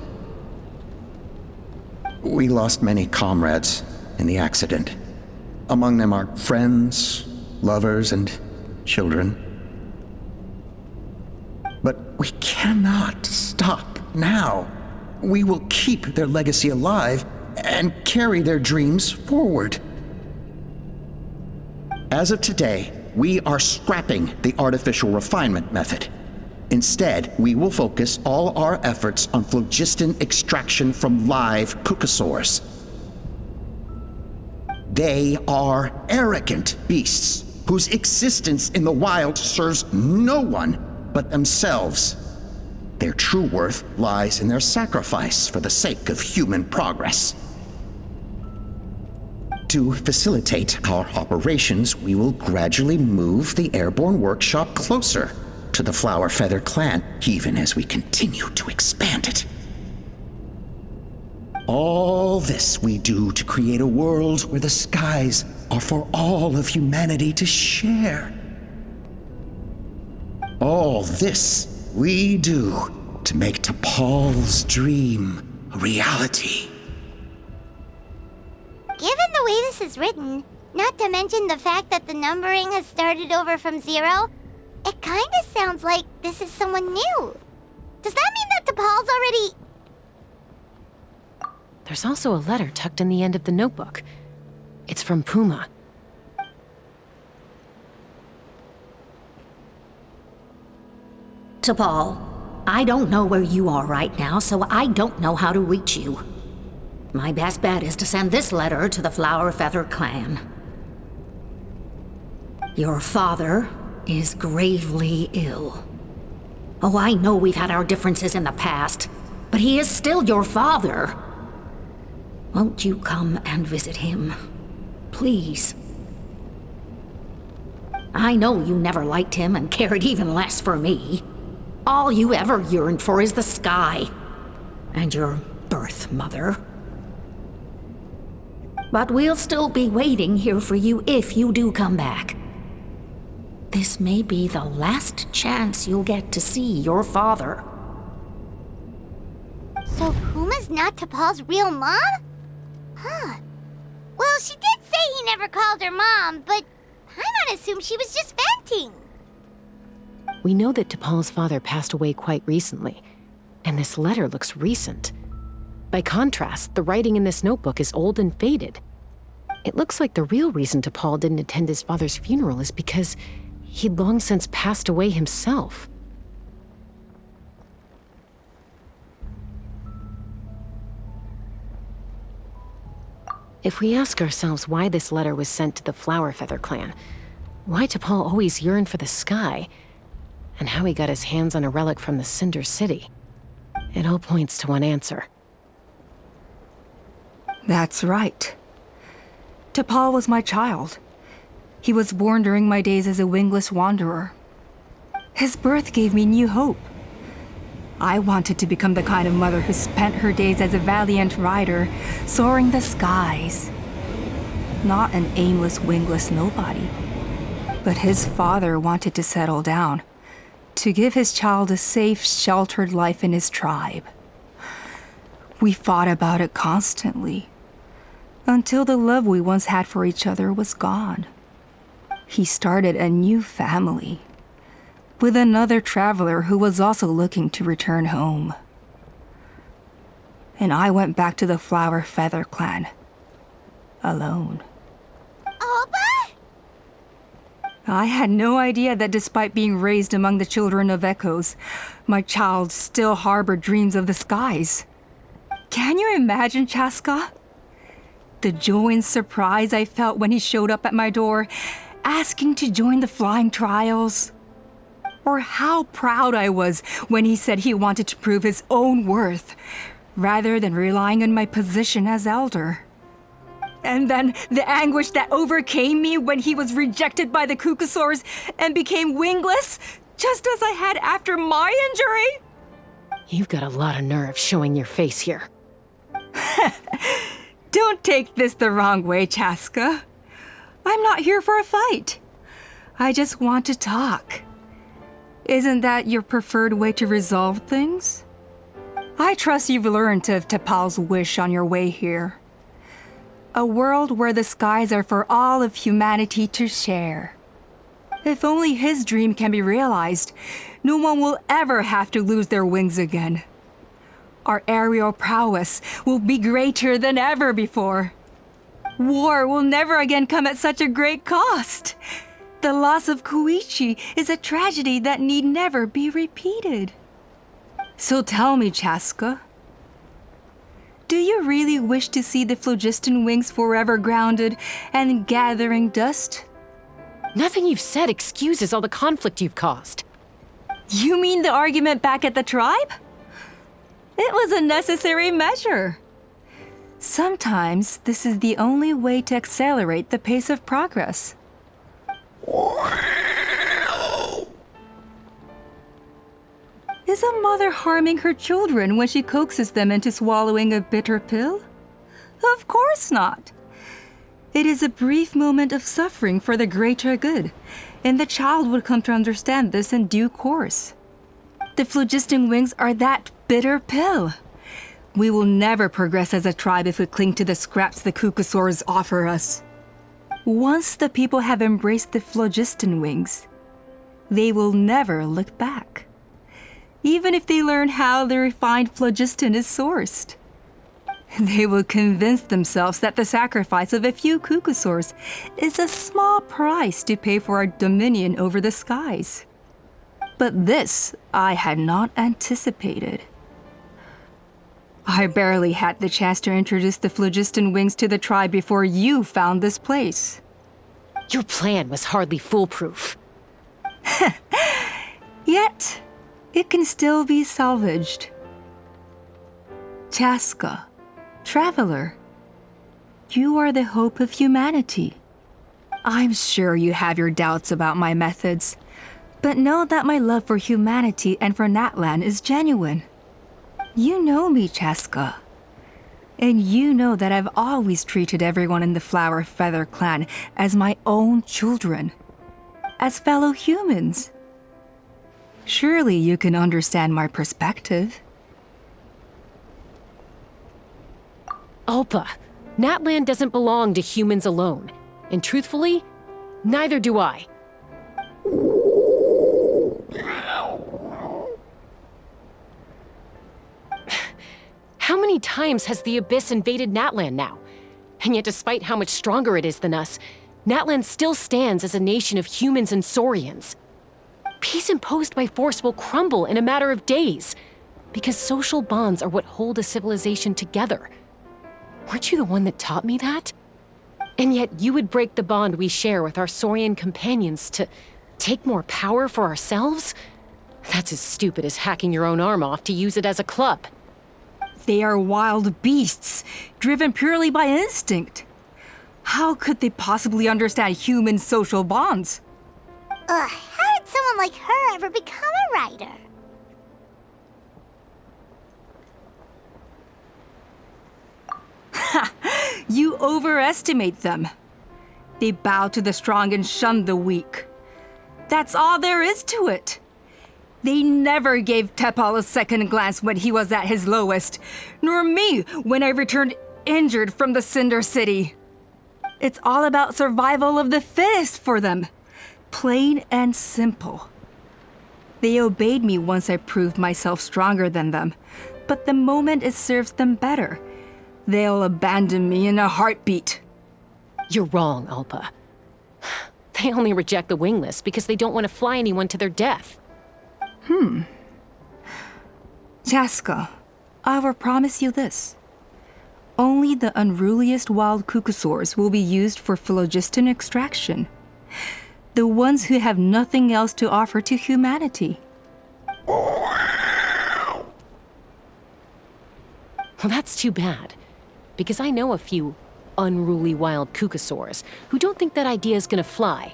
We lost many comrades in the accident. Among them are friends, lovers, and children. But we cannot stop now. We will keep their legacy alive and carry their dreams forward. As of today, we are scrapping the artificial refinement method. Instead, we will focus all our efforts on phlogiston extraction from live cucosaurs. They are arrogant beasts whose existence in the wild serves no one but themselves. Their true worth lies in their sacrifice for the sake of human progress. To facilitate our operations, we will gradually move the airborne workshop closer to the Flower Feather clan, even as we continue to expand it. All this we do to create a world where the skies are for all of humanity to share. All this we do to make T'Pol's dream a reality. Given the way this is written, not to mention the fact that the numbering has started over from 0, it kinda sounds like this is someone new. Does that mean that T'Pol's already... There's also a letter tucked in the end of the notebook. It's from Puma. T'Pol, I don't know where you are right now, so I don't know how to reach you. My best bet is to send this letter to the Flower Feather clan. Your father is gravely ill. Oh, I know we've had our differences in the past, but he is still your father. Won't you come and visit him? Please. I know you never liked him and cared even less for me. All you ever yearned for is the sky and your birth mother. But we'll still be waiting here for you if you do come back. This may be the last chance you'll get to see your father. So Puma's not T'Pol's real mom? Huh. Well, she did say he never called her mom, but I'm gonna assume she was just venting. We know that T'Pol's father passed away quite recently, and this letter looks recent. By contrast, the writing in this notebook is old and faded. It looks like the real reason T'Pol didn't attend his father's funeral is because he'd long since passed away himself. If we ask ourselves why this letter was sent to the Flower Feather clan, why T'Pol always yearned for the sky, and how he got his hands on a relic from the Cinder City, it all points to one answer. That's right. T'Pol was my child. He was born during my days as a wingless wanderer. His birth gave me new hope. I wanted to become the kind of mother who spent her days as a valiant rider, soaring the skies. Not an aimless, wingless nobody. But his father wanted to settle down, to give his child a safe, sheltered life in his tribe. We fought about it constantly, until the love we once had for each other was gone. He started a new family, with another traveler who was also looking to return home. And I went back to the Flower Feather clan, alone. Oppa? I had no idea that despite being raised among the children of echoes, my child still harbored dreams of the skies. Can you imagine, Chaska? The joy and surprise I felt when he showed up at my door, asking to join the flying trials. Or how proud I was when he said he wanted to prove his own worth, rather than relying on my position as elder. And then the anguish that overcame me when he was rejected by the Cucusaurs and became wingless, just as I had after my injury. You've got a lot of nerve showing your face here. Don't take this the wrong way, Chaska. I'm not here for a fight. I just want to talk. Isn't that your preferred way to resolve things? I trust you've learned of T'Pol's wish on your way here. A world where the skies are for all of humanity to share. If only his dream can be realized, no one will ever have to lose their wings again. Our aerial prowess will be greater than ever before. War will never again come at such a great cost. The loss of Koichi is a tragedy that need never be repeated. So tell me, Chaska, do you really wish to see the phlogiston wings forever grounded and gathering dust? Nothing you've said excuses all the conflict you've caused. You mean the argument back at the tribe? It was a necessary measure. Sometimes this is the only way to accelerate the pace of progress. Is a mother harming her children when she coaxes them into swallowing a bitter pill? Of course not. It is a brief moment of suffering for the greater good, and the child would come to understand this in due course. The phlogiston wings are that bitter pill. We will never progress as a tribe if we cling to the scraps the Cucusaurs offer us. Once the people have embraced the phlogiston wings, they will never look back, even if they learn how the refined phlogiston is sourced. They will convince themselves that the sacrifice of a few Cucusaurs is a small price to pay for our dominion over the skies. But this I had not anticipated. I barely had the chance to introduce the phlogiston wings to the tribe before you found this place. Your plan was hardly foolproof. Yet, it can still be salvaged. Chaska, traveler, you are the hope of humanity. I'm sure you have your doubts about my methods, but know that my love for humanity and for Natlan is genuine. You know me, Chaska. And you know that I've always treated everyone in the Flower Feather clan as my own children, as fellow humans. Surely you can understand my perspective. Alpa, Natlan doesn't belong to humans alone. And truthfully, neither do I. times has the Abyss invaded Natlan now? And yet despite how much stronger it is than us, Natlan still stands as a nation of humans and Saurians. Peace imposed by force will crumble in a matter of days, because social bonds are what hold a civilization together. Weren't you the one that taught me that? And yet you would break the bond we share with our Saurian companions to take more power for ourselves? That's as stupid as hacking your own arm off to use it as a club. They are wild beasts, driven purely by instinct. How could they possibly understand human social bonds? How did someone like her ever become a writer? You overestimate them. They bow to the strong and shun the weak. That's all there is to it. They never gave Tepal a second glance when he was at his lowest, nor me when I returned injured from the Cinder City. It's all about survival of the fittest for them. Plain and simple. They obeyed me once I proved myself stronger than them, but the moment it serves them better, they'll abandon me in a heartbeat. You're wrong, Alpa. They only reject the wingless because they don't want to fly anyone to their death. Chaska, I will promise you this. Only the unruliest wild cucosaurs will be used for phlogiston extraction. The ones who have nothing else to offer to humanity. Well, that's too bad, because I know a few unruly wild cucosaurs who don't think that idea is gonna fly.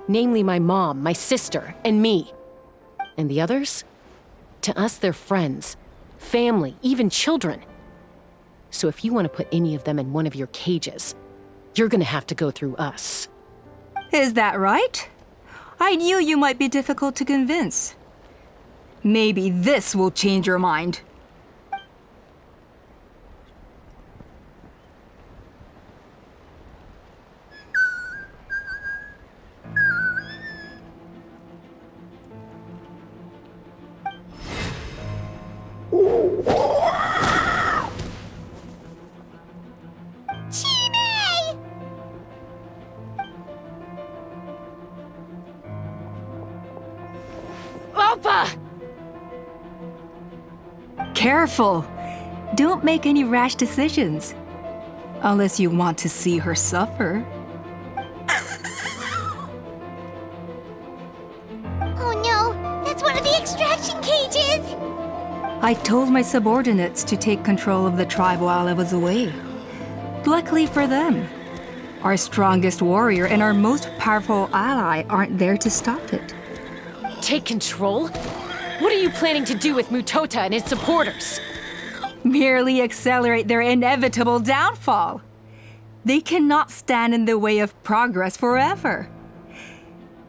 Namely my mom, my sister, and me. And the others? To us, they're friends, family, even children. So if you want to put any of them in one of your cages, you're gonna have to go through us. Is that right? I knew you might be difficult to convince. Maybe this will change your mind. Careful! Don't make any rash decisions. Unless you want to see her suffer. Oh no, that's one of the extraction cages! I told my subordinates to take control of the tribe while I was away. Luckily for them, our strongest warrior and our most powerful ally aren't there to stop it. Take control? What are you planning to do with Mutota and his supporters? Merely accelerate their inevitable downfall. They cannot stand in the way of progress forever.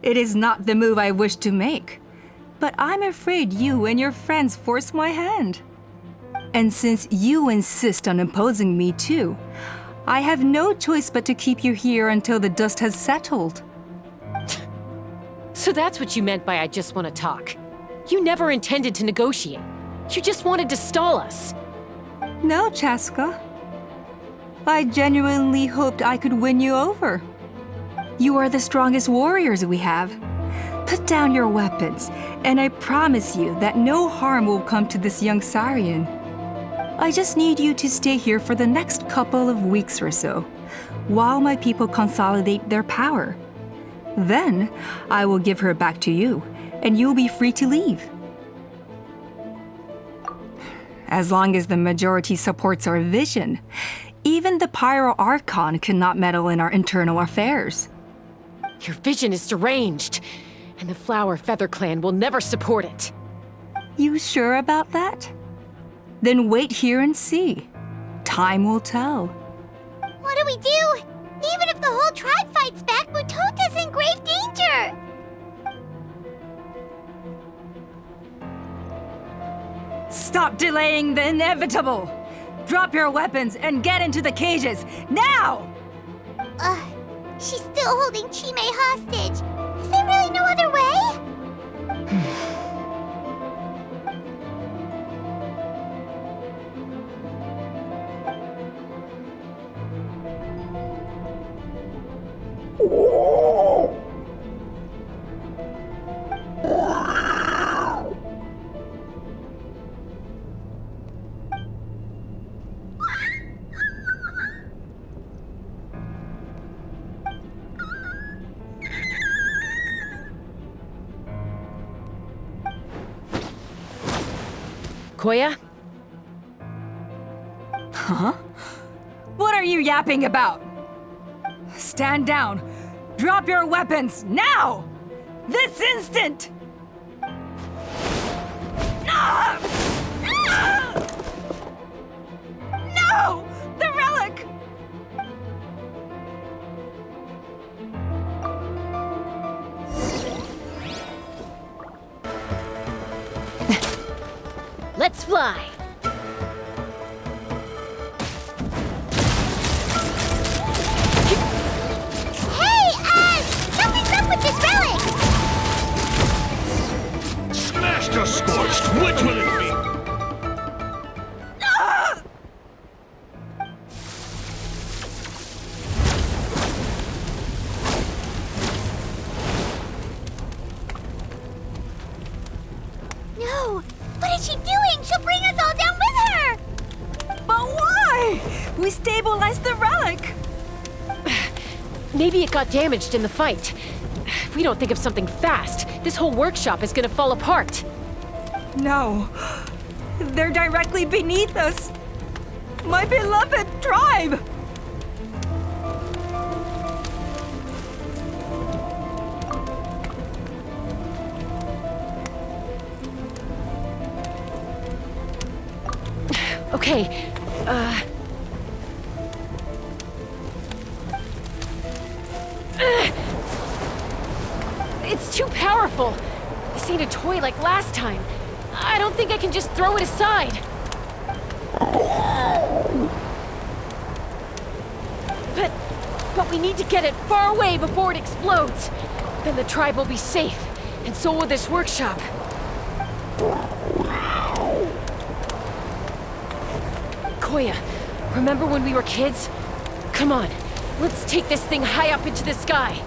It is not the move I wish to make, but I'm afraid you and your friends force my hand. And since you insist on imposing me too, I have no choice but to keep you here until the dust has settled. So that's what you meant by I just want to talk. You never intended to negotiate. You just wanted to stall us. No, Chaska. I genuinely hoped I could win you over. You are the strongest warriors we have. Put down your weapons, and I promise you that no harm will come to this young Saurian. I just need you to stay here for the next couple of weeks or so, while my people consolidate their power. Then, I will give her back to you, and you'll be free to leave. As long as the majority supports our vision, even the Pyro Archon cannot meddle in our internal affairs. Your vision is deranged, and the Flower Feather Clan will never support it. You sure about that? Then wait here and see. Time will tell. What do we do? Even if the whole tribe fights back, Mutota's in grave danger! Stop delaying the inevitable! Drop your weapons and get into the cages, now! She's still holding Chime hostage. Is there really no other way? Koya? Huh? What are you yapping about? Stand down. Drop your weapons, now! This instant! Ah! Ah! No! The relic! Let's fly! Something's up with this relic! Smashed or scorched, which will it be? No! What is she doing? She'll bring us all down with her! But why? We stabilized the relic! Maybe it got damaged in the fight. If we don't think of something fast, this whole workshop is gonna fall apart. No. They're directly beneath us. My beloved tribe! Okay, it's too powerful. This ain't a toy like last time. I don't think I can just throw it aside. But we need to get it far away before it explodes. Then the tribe will be safe, and so will this workshop. Koya, remember when we were kids? Come on, let's take this thing high up into the sky.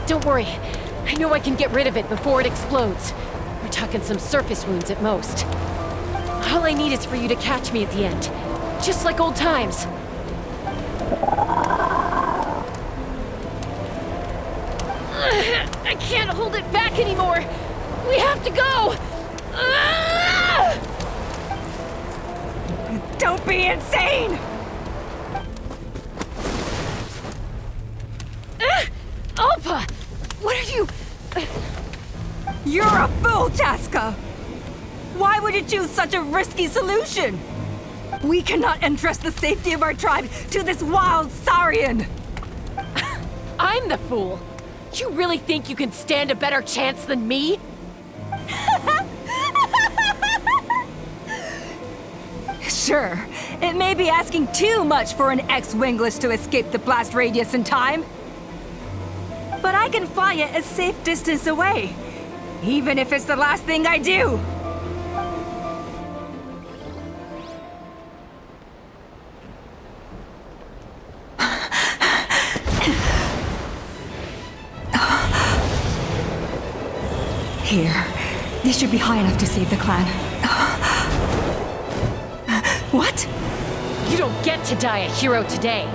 Don't worry, I know I can get rid of it before it explodes. We're talking some surface wounds at most. All I need is for you to catch me at the end, just like old times. I can't hold it back anymore. We have to go! Don't be insane! Alpa! What are you... You're a fool, Chaska! Why would you choose such a risky solution? We cannot entrust the safety of our tribe to this wild Saurian! I'm the fool! You really think you can stand a better chance than me? Sure, it may be asking too much for an ex-wingless to escape the blast radius in time. But I can fly it a safe distance away, even if it's the last thing I do. Here. This should be high enough to save the clan. What? You don't get to die a hero today.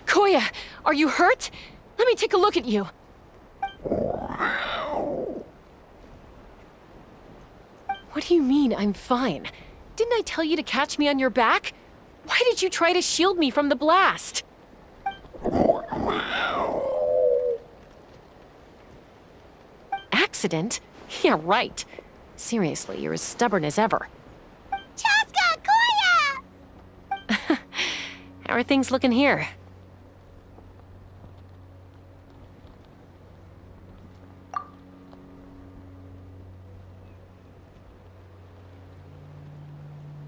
Koya, are you hurt? Let me take a look at you. What do you mean, I'm fine? Didn't I tell you to catch me on your back? Why did you try to shield me from the blast? Accident? Yeah, right. Seriously, you're as stubborn as ever. Chaska, Koya! How are things looking here?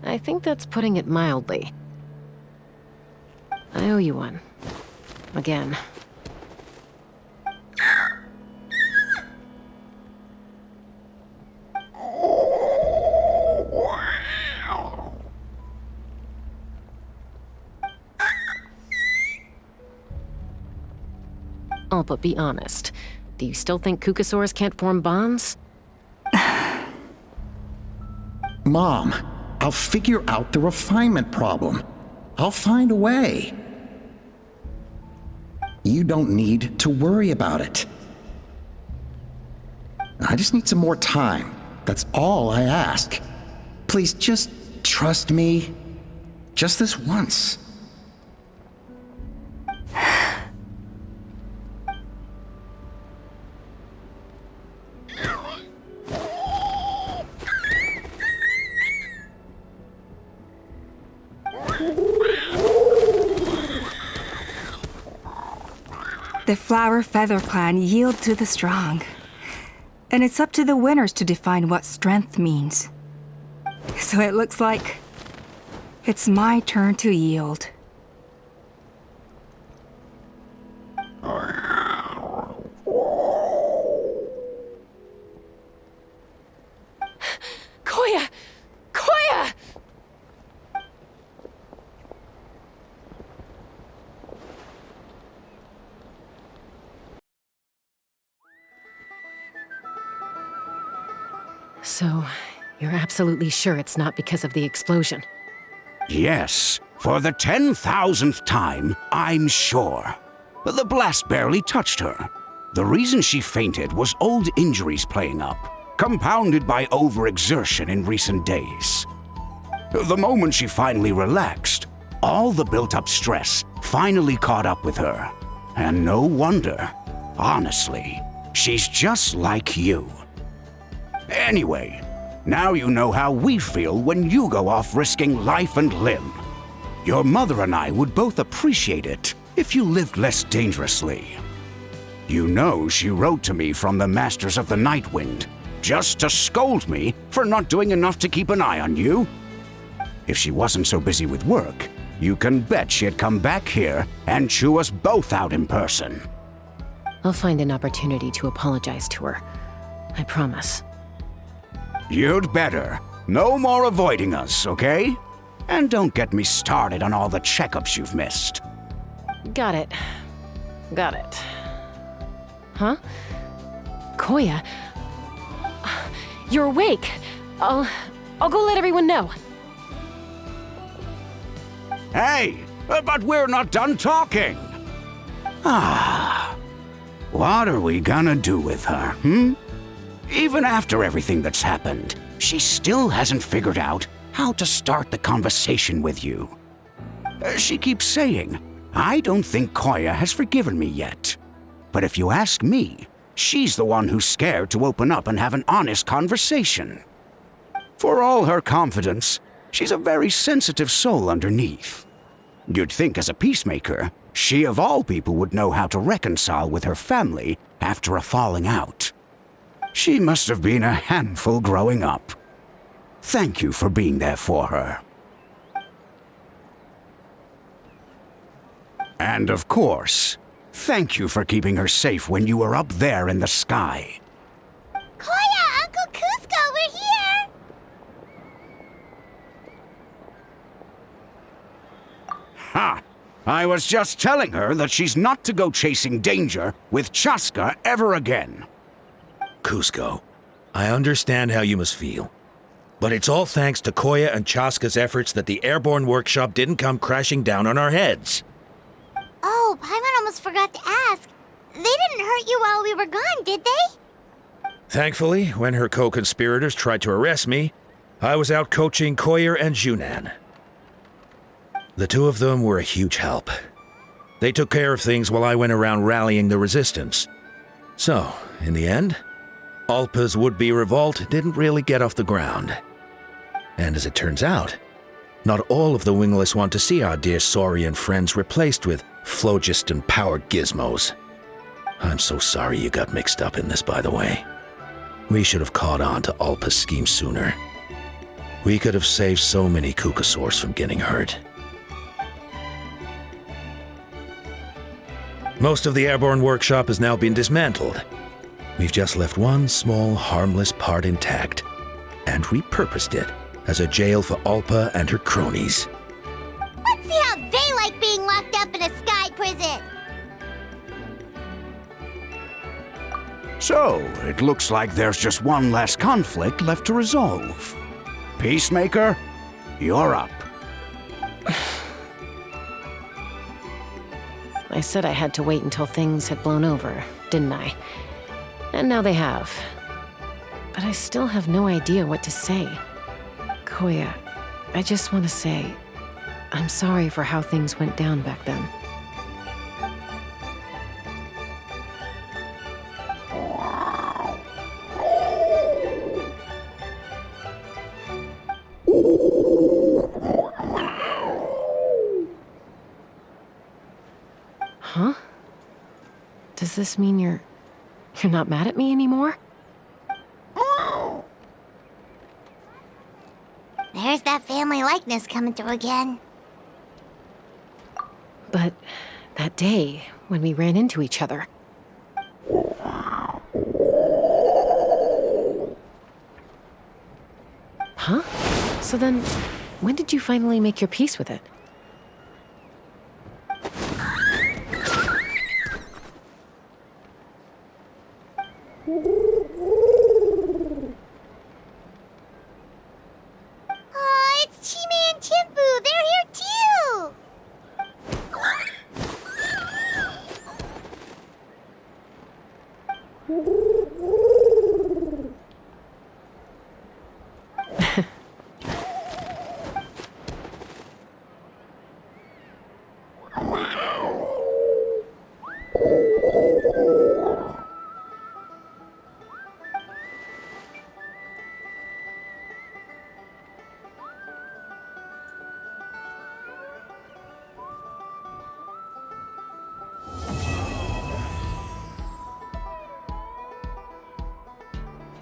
I think that's putting it mildly. I owe you one. Again. Oh, but be honest. Do you still think Kukasaurs can't form bonds? Mom, I'll figure out the refinement problem. I'll find a way. You don't need to worry about it. I just need some more time. That's all I ask. Please just trust me. Just this once. The Flower Feather Clan yield to the strong. And it's up to the winners to define what strength means. So it looks like it's my turn to yield. Koya! Koya! So, you're absolutely sure it's not because of the explosion? Yes, for the 10,000th time, I'm sure. The blast barely touched her. The reason she fainted was old injuries playing up, compounded by overexertion in recent days. The moment she finally relaxed, all the built-up stress finally caught up with her. And no wonder. Honestly, she's just like you. Anyway, now you know how we feel when you go off risking life and limb. Your mother and I would both appreciate it if you lived less dangerously. You know she wrote to me from the Masters of the Night Wind, just to scold me for not doing enough to keep an eye on you. If she wasn't so busy with work, you can bet she'd come back here and chew us both out in person. I'll find an opportunity to apologize to her. I promise. You'd better. No more avoiding us, okay? And don't get me started on all the checkups you've missed. Got it. Got it. Huh? Koya? You're awake. I'll go let everyone know. Hey, but we're not done talking. What are we gonna do with her, Even after everything that's happened, she still hasn't figured out how to start the conversation with you. She keeps saying, I don't think Koya has forgiven me yet. But if you ask me, she's the one who's scared to open up and have an honest conversation. For all her confidence, she's a very sensitive soul underneath. You'd think as a peacemaker, she of all people would know how to reconcile with her family after a falling out. She must have been a handful growing up. Thank you for being there for her. And of course, thank you for keeping her safe when you were up there in the sky. Koya, Uncle Cusco, we're here! Ha! I was just telling her that she's not to go chasing danger with Chaska ever again. Cusco, I understand how you must feel. But it's all thanks to Koya and Chaska's efforts that the airborne workshop didn't come crashing down on our heads. Oh, Paimon almost forgot to ask. They didn't hurt you while we were gone, did they? Thankfully, when her co-conspirators tried to arrest me, I was out coaching Koya and Junan. The two of them were a huge help. They took care of things while I went around rallying the resistance. So, in the end, Alpa's would-be revolt didn't really get off the ground. And as it turns out, not all of the wingless want to see our dear Saurian friends replaced with phlogiston-powered gizmos. I'm so sorry you got mixed up in this, by the way. We should have caught on to Alpa's scheme sooner. We could have saved so many Kukasaurs from getting hurt. Most of the airborne workshop has now been dismantled. We've just left one small, harmless part intact, and repurposed it as a jail for Alpa and her cronies. Let's see how they like being locked up in a sky prison. So, it looks like there's just one last conflict left to resolve. Peacemaker, you're up. I said I had to wait until things had blown over, didn't I? And now they have. But I still have no idea what to say. Koya, I just want to say, I'm sorry for how things went down back then. Huh? Does this mean you're not mad at me anymore? There's that family likeness coming through again. But that day, when we ran into each other. Huh? So then, when did you finally make your peace with it?